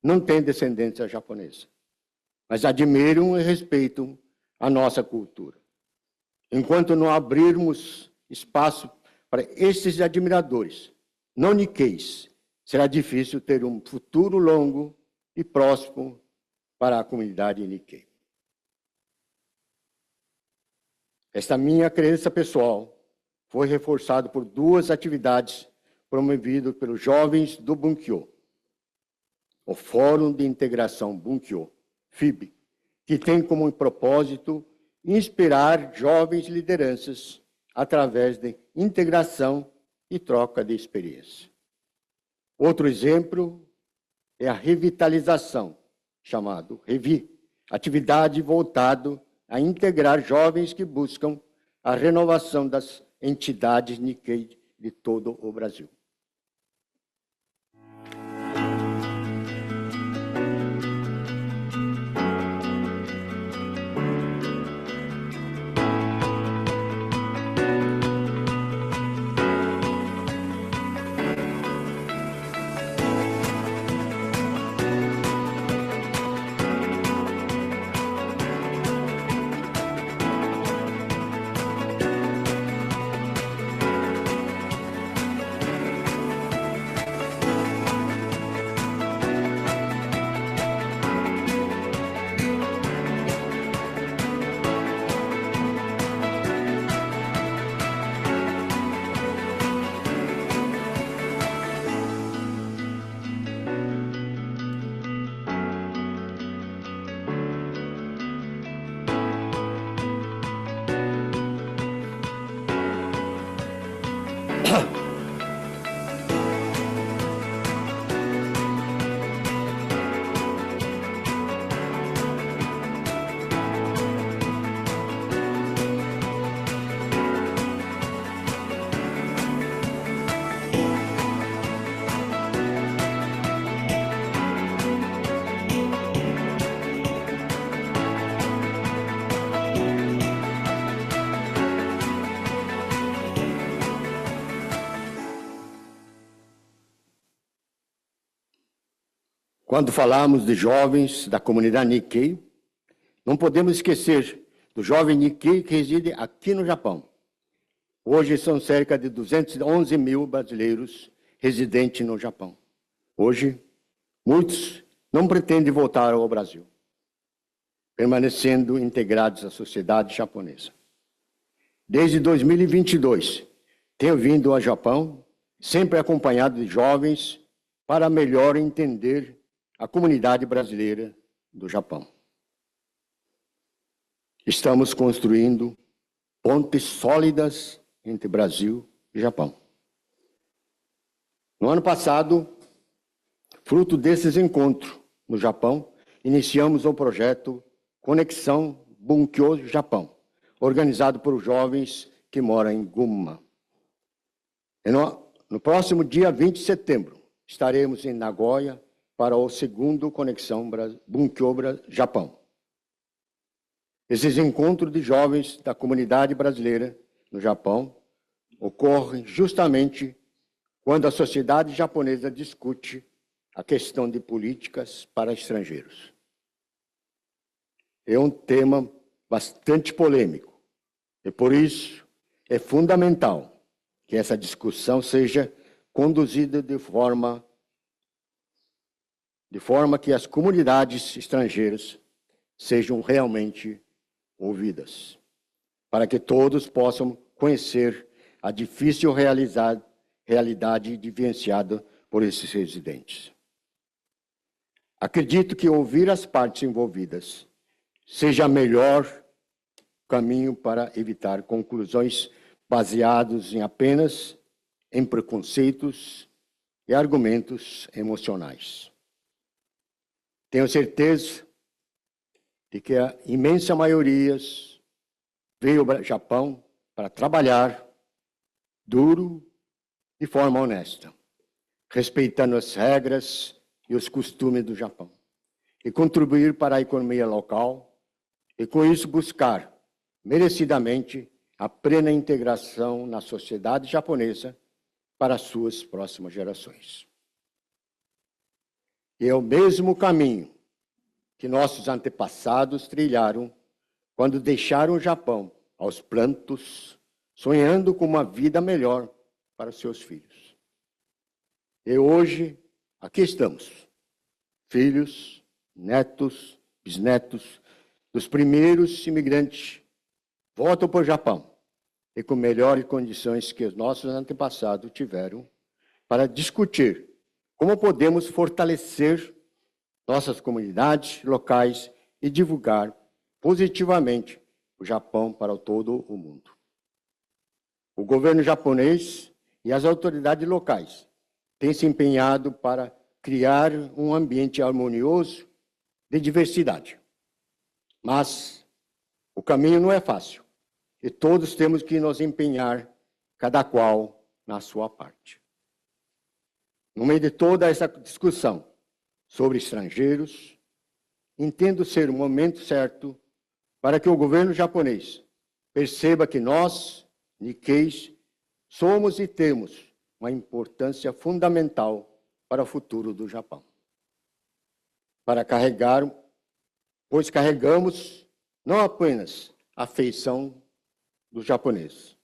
não tem descendência japonesa, mas admiram e respeitam a nossa cultura. Enquanto não abrirmos espaço para esses admiradores não nikkeis, será difícil ter um futuro longo e próximo para a comunidade Nikkei. Esta minha crença pessoal foi reforçada por duas atividades promovidas pelos jovens do Bunkyo, o Fórum de Integração Bunkyo, FIB, que tem como propósito inspirar jovens lideranças através de integração e troca de experiência. Outro exemplo é a revitalização, chamado Revi, atividade voltada a integrar jovens que buscam a renovação das entidades Nikkei de todo o Brasil. Quando falamos de jovens da comunidade Nikkei, não podemos esquecer do jovem Nikkei que reside aqui no Japão. Hoje são cerca de 211 mil brasileiros residentes no Japão. Hoje, muitos não pretendem voltar ao Brasil, permanecendo integrados à sociedade japonesa. Desde 2022, tenho vindo ao Japão, sempre acompanhado de jovens, para melhor entender a comunidade brasileira do Japão. Estamos construindo pontes sólidas entre Brasil e Japão. No ano passado, fruto desses encontros no Japão, iniciamos o projeto Conexão Bunkyo Japão, organizado por jovens que moram em Gunma. No próximo dia 20 de setembro, estaremos em Nagoya para o segundo Conexão Bunkyo Japão. Esses encontros de jovens da comunidade brasileira no Japão ocorrem justamente quando a sociedade japonesa discute a questão de políticas para estrangeiros. É um tema bastante polêmico e, por isso, é fundamental que essa discussão seja conduzida de forma que as comunidades estrangeiras sejam realmente ouvidas, para que todos possam conhecer a difícil realidade vivenciada por esses residentes. Acredito que ouvir as partes envolvidas seja o melhor caminho para evitar conclusões baseadas apenas em preconceitos e argumentos emocionais. Tenho certeza de que a imensa maioria veio ao Japão para trabalhar duro de forma honesta, respeitando as regras e os costumes do Japão, e contribuir para a economia local, e com isso buscar, merecidamente, a plena integração na sociedade japonesa para as suas próximas gerações. E é o mesmo caminho que nossos antepassados trilharam quando deixaram o Japão aos prantos, sonhando com uma vida melhor para os seus filhos. E hoje, aqui estamos, filhos, netos, bisnetos dos primeiros imigrantes voltam para o Japão e com melhores condições que os nossos antepassados tiveram para discutir como podemos fortalecer nossas comunidades locais e divulgar positivamente o Japão para todo o mundo. O governo japonês e as autoridades locais têm se empenhado para criar um ambiente harmonioso de diversidade. Mas o caminho não é fácil e todos temos que nos empenhar, cada qual na sua parte. No meio de toda essa discussão sobre estrangeiros, entendo ser o momento certo para que o governo japonês perceba que nós, Nikkeis, somos e temos uma importância fundamental para o futuro do Japão. Pois carregamos não apenas a afeição dos japoneses,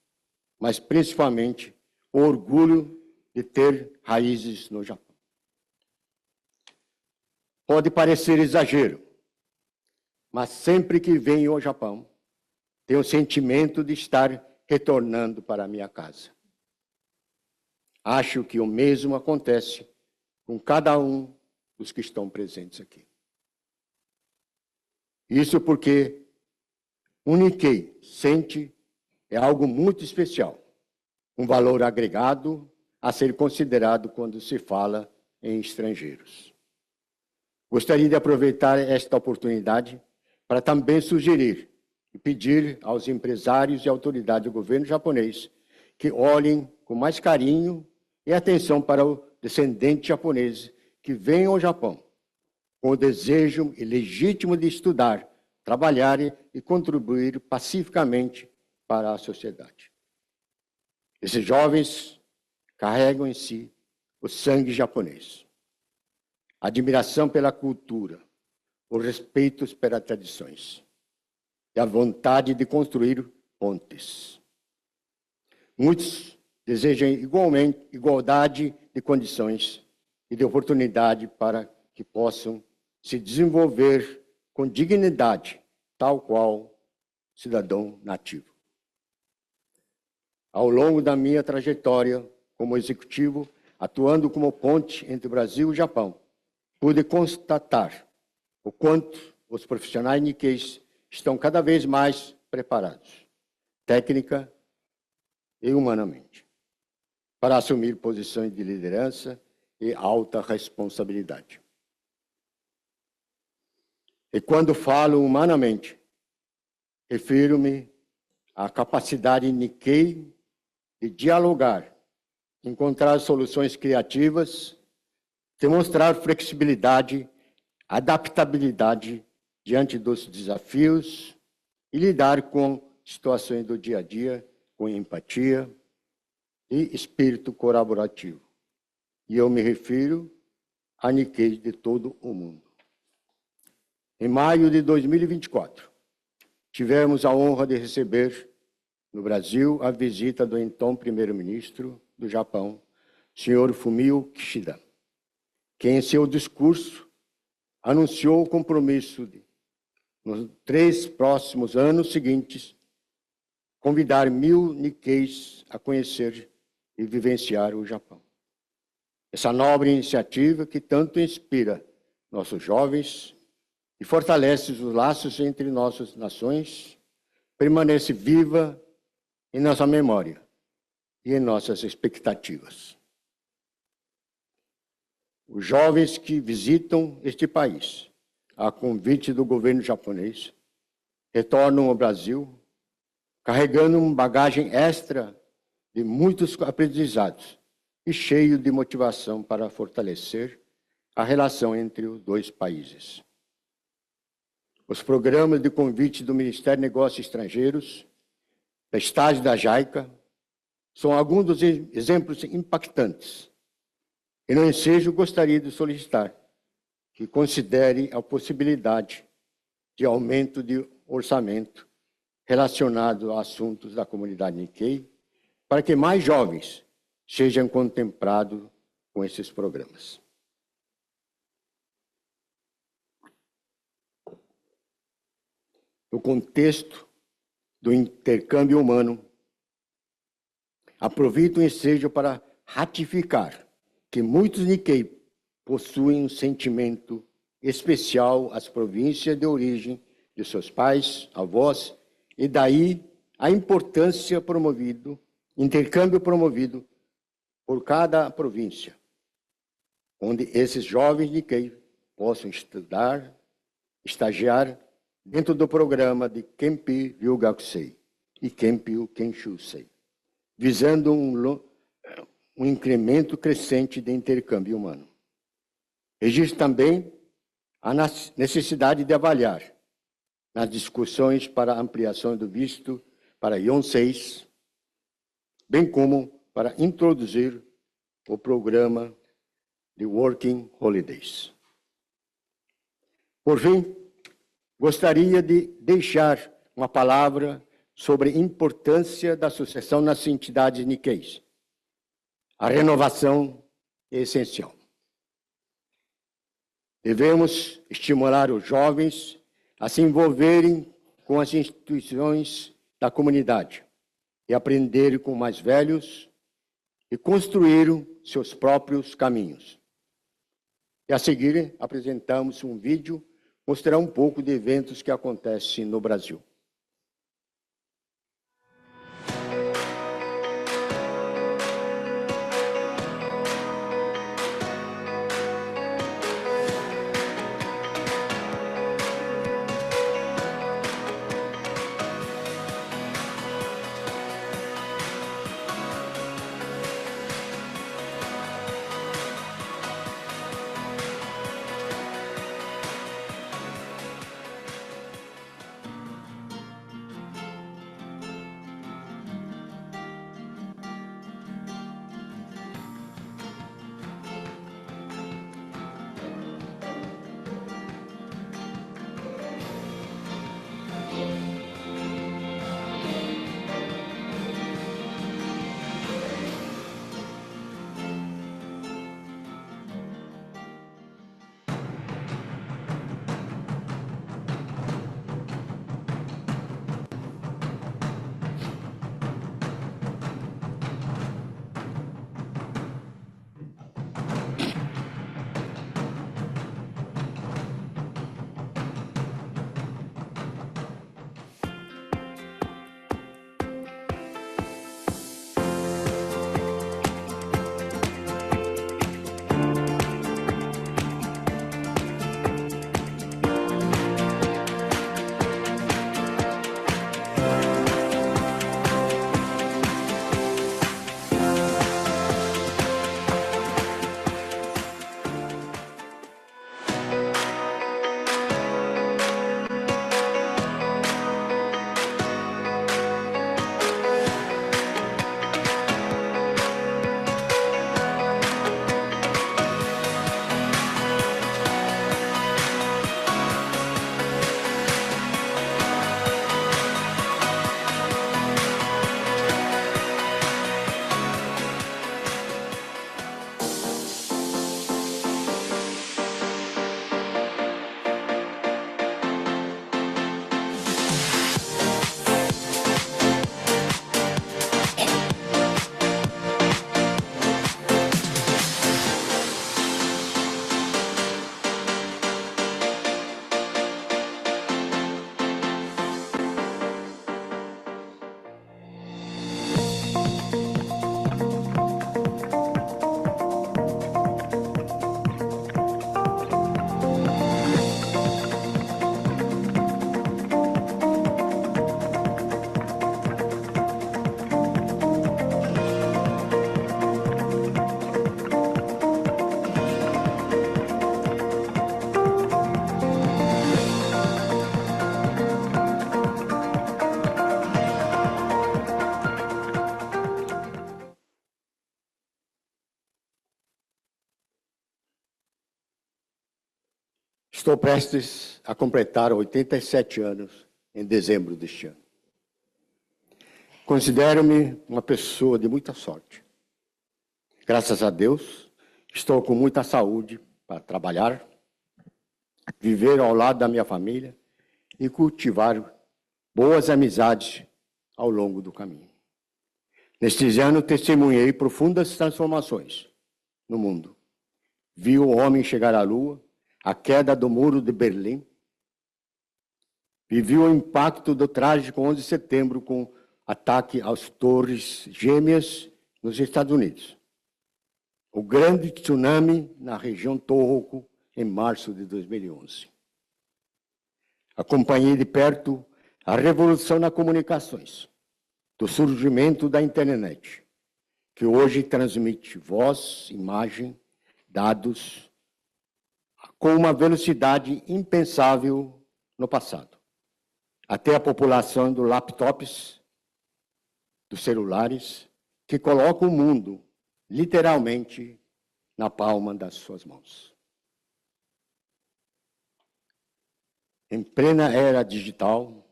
mas principalmente o orgulho de ter raízes no Japão. Pode parecer exagero, mas sempre que venho ao Japão, tenho o sentimento de estar retornando para a minha casa. Acho que o mesmo acontece com cada um dos que estão presentes aqui. Isso porque o Nikkei sente é algo muito especial, um valor agregado a ser considerado quando se fala em estrangeiros. Gostaria de aproveitar esta oportunidade para também sugerir e pedir aos empresários e autoridades do governo japonês que olhem com mais carinho e atenção para o descendente japonês que vem ao Japão com o desejo legítimo de estudar, trabalhar e contribuir pacificamente para a sociedade. Esses jovens carregam em si o sangue japonês, a admiração pela cultura, o respeito pelas tradições e a vontade de construir pontes. Muitos desejam igualdade de condições e de oportunidade para que possam se desenvolver com dignidade, tal qual cidadão nativo. Ao longo da minha trajetória como executivo, atuando como ponte entre o Brasil e o Japão, pude constatar o quanto os profissionais Nikkeis estão cada vez mais preparados, técnica e humanamente, para assumir posições de liderança e alta responsabilidade. E quando falo humanamente, refiro-me à capacidade Nikkei de dialogar, encontrar soluções criativas, demonstrar flexibilidade, adaptabilidade diante dos desafios e lidar com situações do dia a dia com empatia e espírito colaborativo. E eu me refiro a Nikkei de todo o mundo. Em maio de 2024, tivemos a honra de receber no Brasil a visita do então primeiro-ministro do Japão, senhor Fumio Kishida, que em seu discurso anunciou o compromisso de, nos 3 próximos anos seguintes, convidar 1000 Nikkeis a conhecer e vivenciar o Japão. Essa nobre iniciativa que tanto inspira nossos jovens e fortalece os laços entre nossas nações, permanece viva em nossa memória e em nossas expectativas. Os jovens que visitam este país, a convite do governo japonês, retornam ao Brasil carregando uma bagagem extra de muitos aprendizados e cheio de motivação para fortalecer a relação entre os dois países. Os programas de convite do Ministério de Negócios Estrangeiros, da estágio da JICA, são alguns dos exemplos impactantes. E no ensejo gostaria de solicitar que considere a possibilidade de aumento de orçamento relacionado a assuntos da comunidade Nikkei, para que mais jovens sejam contemplados com esses programas. no contexto do intercâmbio humano, aproveito o ensejo para ratificar que muitos Nikkei possuem um sentimento especial às províncias de origem de seus pais, avós, e daí a importância intercâmbio promovido por cada província, onde esses jovens Nikkei possam estudar, estagiar dentro do programa de Kempi Ryugakusei e Kempi Kenshusei, visando um incremento crescente de intercâmbio humano. Existe também a necessidade de avaliar, nas discussões para a ampliação do visto para Yonsei, bem como para introduzir o programa de Working Holidays. Por fim, gostaria de deixar uma palavra sobre a importância da sucessão nas entidades Nikkeis. A renovação é essencial. Devemos estimular os jovens a se envolverem com as instituições da comunidade e aprender com mais velhos e construir seus próprios caminhos. E a seguir, apresentamos um vídeo mostrando um pouco de eventos que acontecem no Brasil. Estou prestes a completar 87 anos em dezembro deste ano. Considero-me uma pessoa de muita sorte. Graças a Deus, estou com muita saúde para trabalhar, viver ao lado da minha família e cultivar boas amizades ao longo do caminho. Nestes anos, testemunhei profundas transformações no mundo. Vi o homem chegar à Lua, a queda do Muro de Berlim. Vivi o impacto do trágico 11 de setembro com ataque às Torres Gêmeas nos Estados Unidos. O grande tsunami na região Tohoku em março de 2011. Acompanhei de perto a revolução nas comunicações, do surgimento da internet, que hoje transmite voz, imagem, dados, com uma velocidade impensável no passado. Até a população dos laptops, dos celulares, que colocam o mundo, literalmente, na palma das suas mãos. Em plena era digital,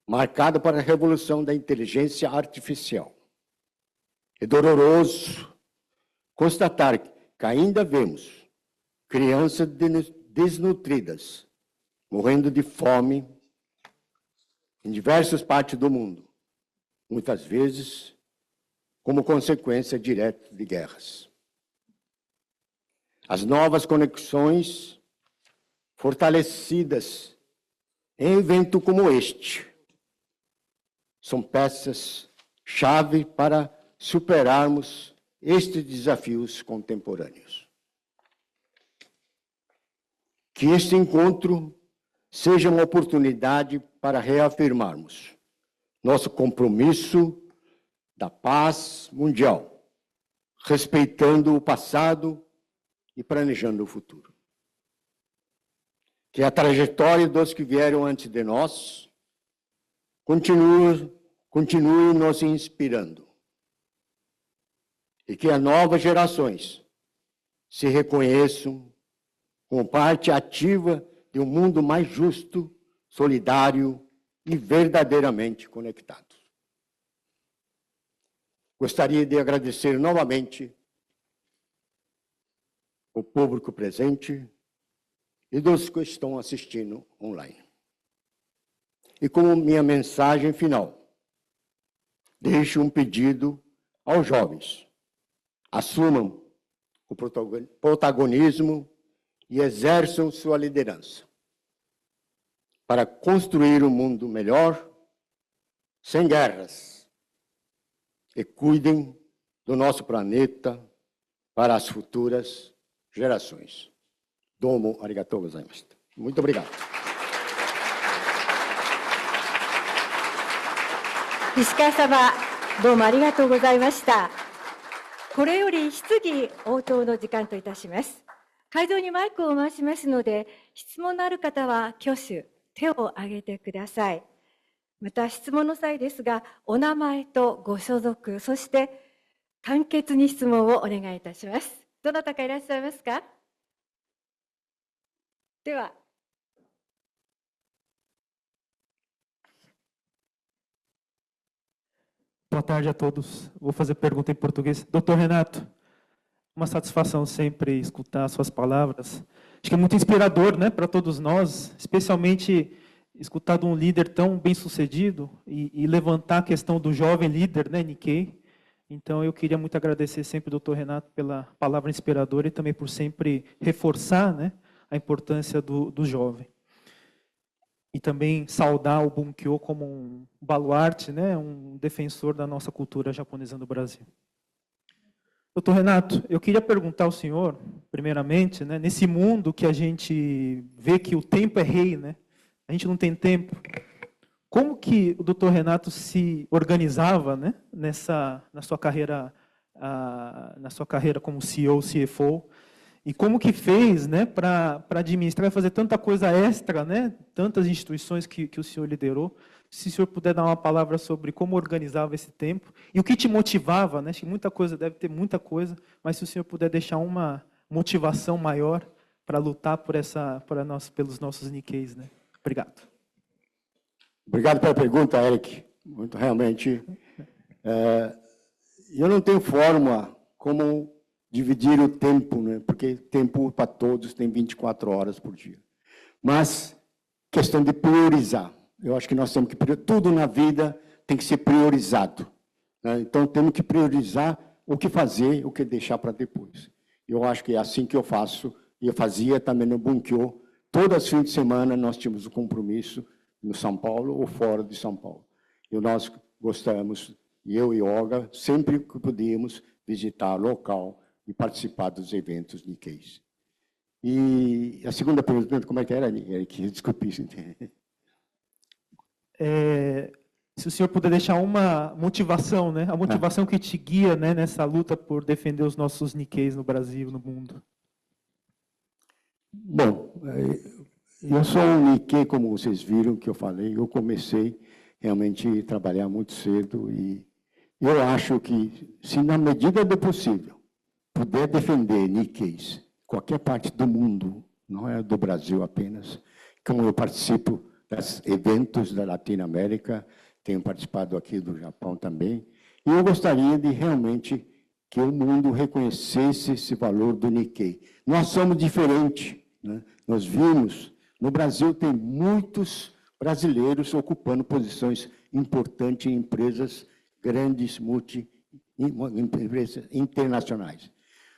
marcada para a revolução da inteligência artificial. É doloroso constatar que ainda vemos crianças desnutridas, morrendo de fome em diversas partes do mundo, muitas vezes como consequência direta de guerras. As novas conexões fortalecidas em evento como este são peças-chave para superarmos estes desafios contemporâneos. Que este encontro seja uma oportunidade para reafirmarmos nosso compromisso da paz mundial, respeitando o passado e planejando o futuro. Que a trajetória dos que vieram antes de nós continue nos inspirando. E que as novas gerações se reconheçam como parte ativa de um mundo mais justo, solidário e verdadeiramente conectado. Gostaria de agradecer novamente o público presente e dos que estão assistindo online. E como minha mensagem final, deixo um pedido aos jovens. Assumam o protagonismo e exerçam sua liderança para construir um mundo melhor, sem guerras, e cuidem do nosso planeta para as futuras gerações. Domo arigatou gozaimashita. Muito obrigado. 石川様、どうもありがとうございました。これより質疑応答の時間といたします。会場にマイクを回しますので、質問のある方は挙手、手を挙げてください。また質問の際ですが、お名前とご所属、そして簡潔に質問をお願いいたします。どなたかいらっしゃいますか？では。Boa tarde a todos. Vou fazer pergunta em português. Doutor Renato, uma satisfação sempre escutar suas palavras. Acho que é muito inspirador, né, para todos nós, especialmente escutar de um líder tão bem-sucedido e levantar a questão do jovem líder, né, Nikkei. Então, eu queria muito agradecer sempre ao doutor Renato pela palavra inspiradora e também por sempre reforçar, né, a importância do jovem. E também saudar o Bunkyo como um baluarte, né, um defensor da nossa cultura japonesa no Brasil. Doutor Renato, eu queria perguntar ao senhor, primeiramente, né, nesse mundo que a gente vê que o tempo é rei, né, a gente não tem tempo, como que o doutor Renato se organizava, né, na sua carreira como CEO, CFO, e como que fez, né, para administrar e fazer tanta coisa extra, né, tantas instituições que o senhor liderou? Se o senhor puder dar uma palavra sobre como organizava esse tempo e o que te motivava, né? Acho que muita coisa, deve ter muita coisa, mas se o senhor puder deixar uma motivação maior para lutar pelos nossos Nikkeis, né? Obrigado. Obrigado pela pergunta, Eric. Muito realmente. Eu não tenho fórmula como dividir o tempo, né? Porque tempo para todos tem 24 horas por dia. Mas questão de priorizar. Eu acho que nós temos que tudo na vida tem que ser priorizado, né? Então temos que priorizar o que fazer, o que deixar para depois. Eu acho que é assim que eu faço, e eu fazia também no Bunkyo. Todos os fins de semana nós tínhamos um compromisso no São Paulo ou fora de São Paulo. E nós gostamos, eu e Olga, sempre que podíamos visitar o local e participar dos eventos Nikkeis. E a segunda pergunta, como é que era, Eric? Desculpe. Se o senhor puder deixar uma motivação, né? A motivação que te guia, né, nessa luta por defender os nossos Nikkeis no Brasil, no mundo. Bom, eu sou um Nikkei, como vocês viram que eu falei. Eu comecei realmente a trabalhar muito cedo e eu acho que, se na medida do possível, puder defender Nikkeis, qualquer parte do mundo, não é do Brasil apenas, como eu participo dos eventos da Latinoamérica, tenho participado aqui do Japão também, e eu gostaria de realmente que o mundo reconhecesse esse valor do Nikkei. Nós somos diferentes, né? Nós vimos, no Brasil tem muitos brasileiros ocupando posições importantes em empresas grandes, empresas internacionais.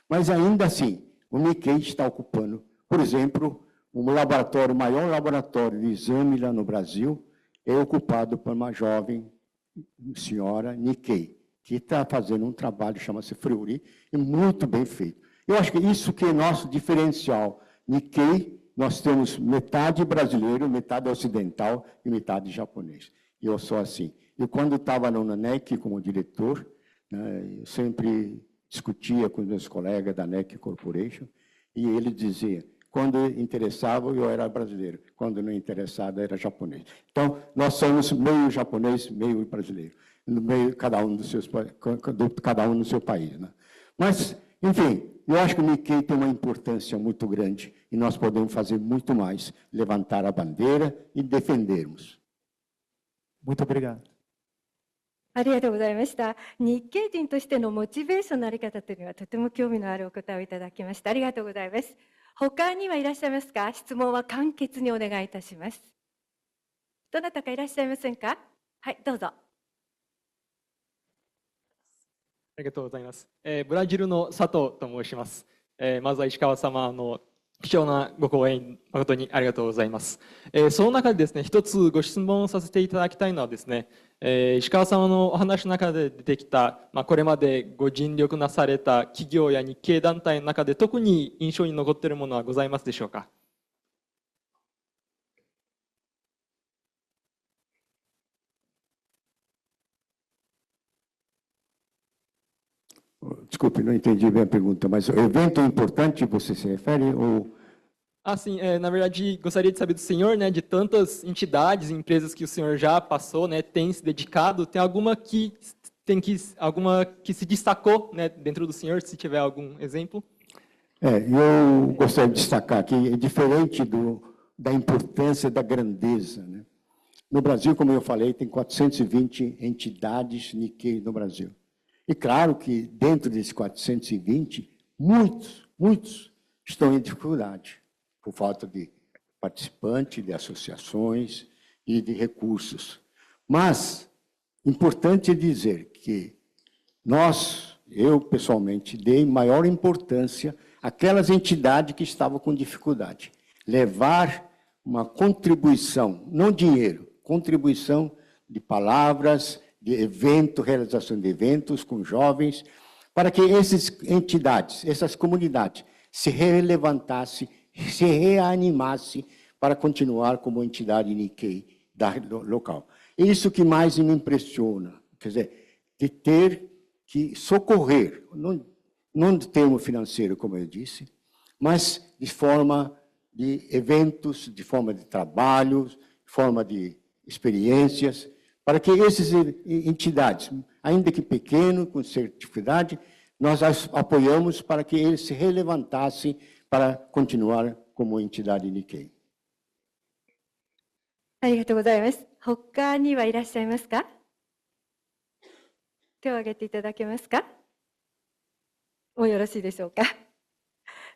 Mas ainda assim, o Nikkei está ocupando, por exemplo, o maior laboratório de exame lá no Brasil é ocupado por uma jovem senhora Nikkei, que está fazendo um trabalho, chama-se Friuri, e muito bem feito. Eu acho que isso que é nosso diferencial. Nikkei, nós temos metade brasileiro, metade ocidental e metade japonês. E eu sou assim. Eu, quando estava no NEC como diretor, né, eu sempre discutia com os meus colegas da NEC Corporation, e ele dizia, quando interessava, eu era brasileiro, quando não interessava, era japonês. Então, nós somos meio japonês, meio brasileiro, no meio, cada um no seu país, né? Mas, enfim, eu acho que o Nikkei tem uma importância muito grande e nós podemos fazer muito mais, levantar a bandeira e defendermos. Muito obrigado. ありがとうございました。日系人としてのモチベーションのあり方というのはとても興味のあるお答えをいただきました。ありがとうございます。他にはいらっしゃいますか？質問は簡潔にお願いいたします。どなたかいらっしゃいませんか？はい、どうぞ。ありがとうございます。ブラジルの佐藤と申します。まずは石川様の貴重なご講演誠にありがとうございます。その中でですね、一つご質問させていただきたいのはですね、石川様のお話の中で出てきた、これまでご尽力なされた企業や日系団体の中で特に印象に残っているものはございますでしょうか。Desculpe, não entendi bem a pergunta, mas o evento importante você se refere ou... Sim, na verdade, gostaria de saber do senhor, né, de tantas entidades e empresas que o senhor já passou, né, tem se dedicado, tem alguma que se destacou, né, dentro do senhor, se tiver algum exemplo? Eu gostaria de destacar que é diferente da importância da grandeza, né? No Brasil, como eu falei, tem 420 entidades Nikkei no Brasil. E claro que dentro desses 420, muitos estão em dificuldade, por falta de participantes, de associações e de recursos. Mas, importante dizer que eu pessoalmente, dei maior importância àquelas entidades que estavam com dificuldade. Levar uma contribuição, não dinheiro, contribuição de palavras, de evento, realização de eventos com jovens, para que essas entidades, essas comunidades, se relevantassem, se reanimasse para continuar como entidade Nikkei local. Isso que mais me impressiona, quer dizer, de ter que socorrer, não de termo financeiro, como eu disse, mas de forma de eventos, de forma de trabalho, de forma de experiências, para que essas entidades, ainda que pequenas, com certa dificuldade, nós as apoiamos para que eles se relevantassem para continuar como entidade Nikkei. ありがとうございます。他にはいらっしゃいますか？手を挙げていただけますか？よろしいでしょうか。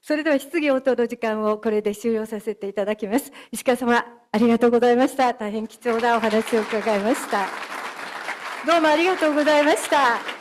それでは質疑応答の時間をこれで終了させていただきます。石川様、ありがとうございました。大変貴重なお話を伺いました。どうもありがとうございました。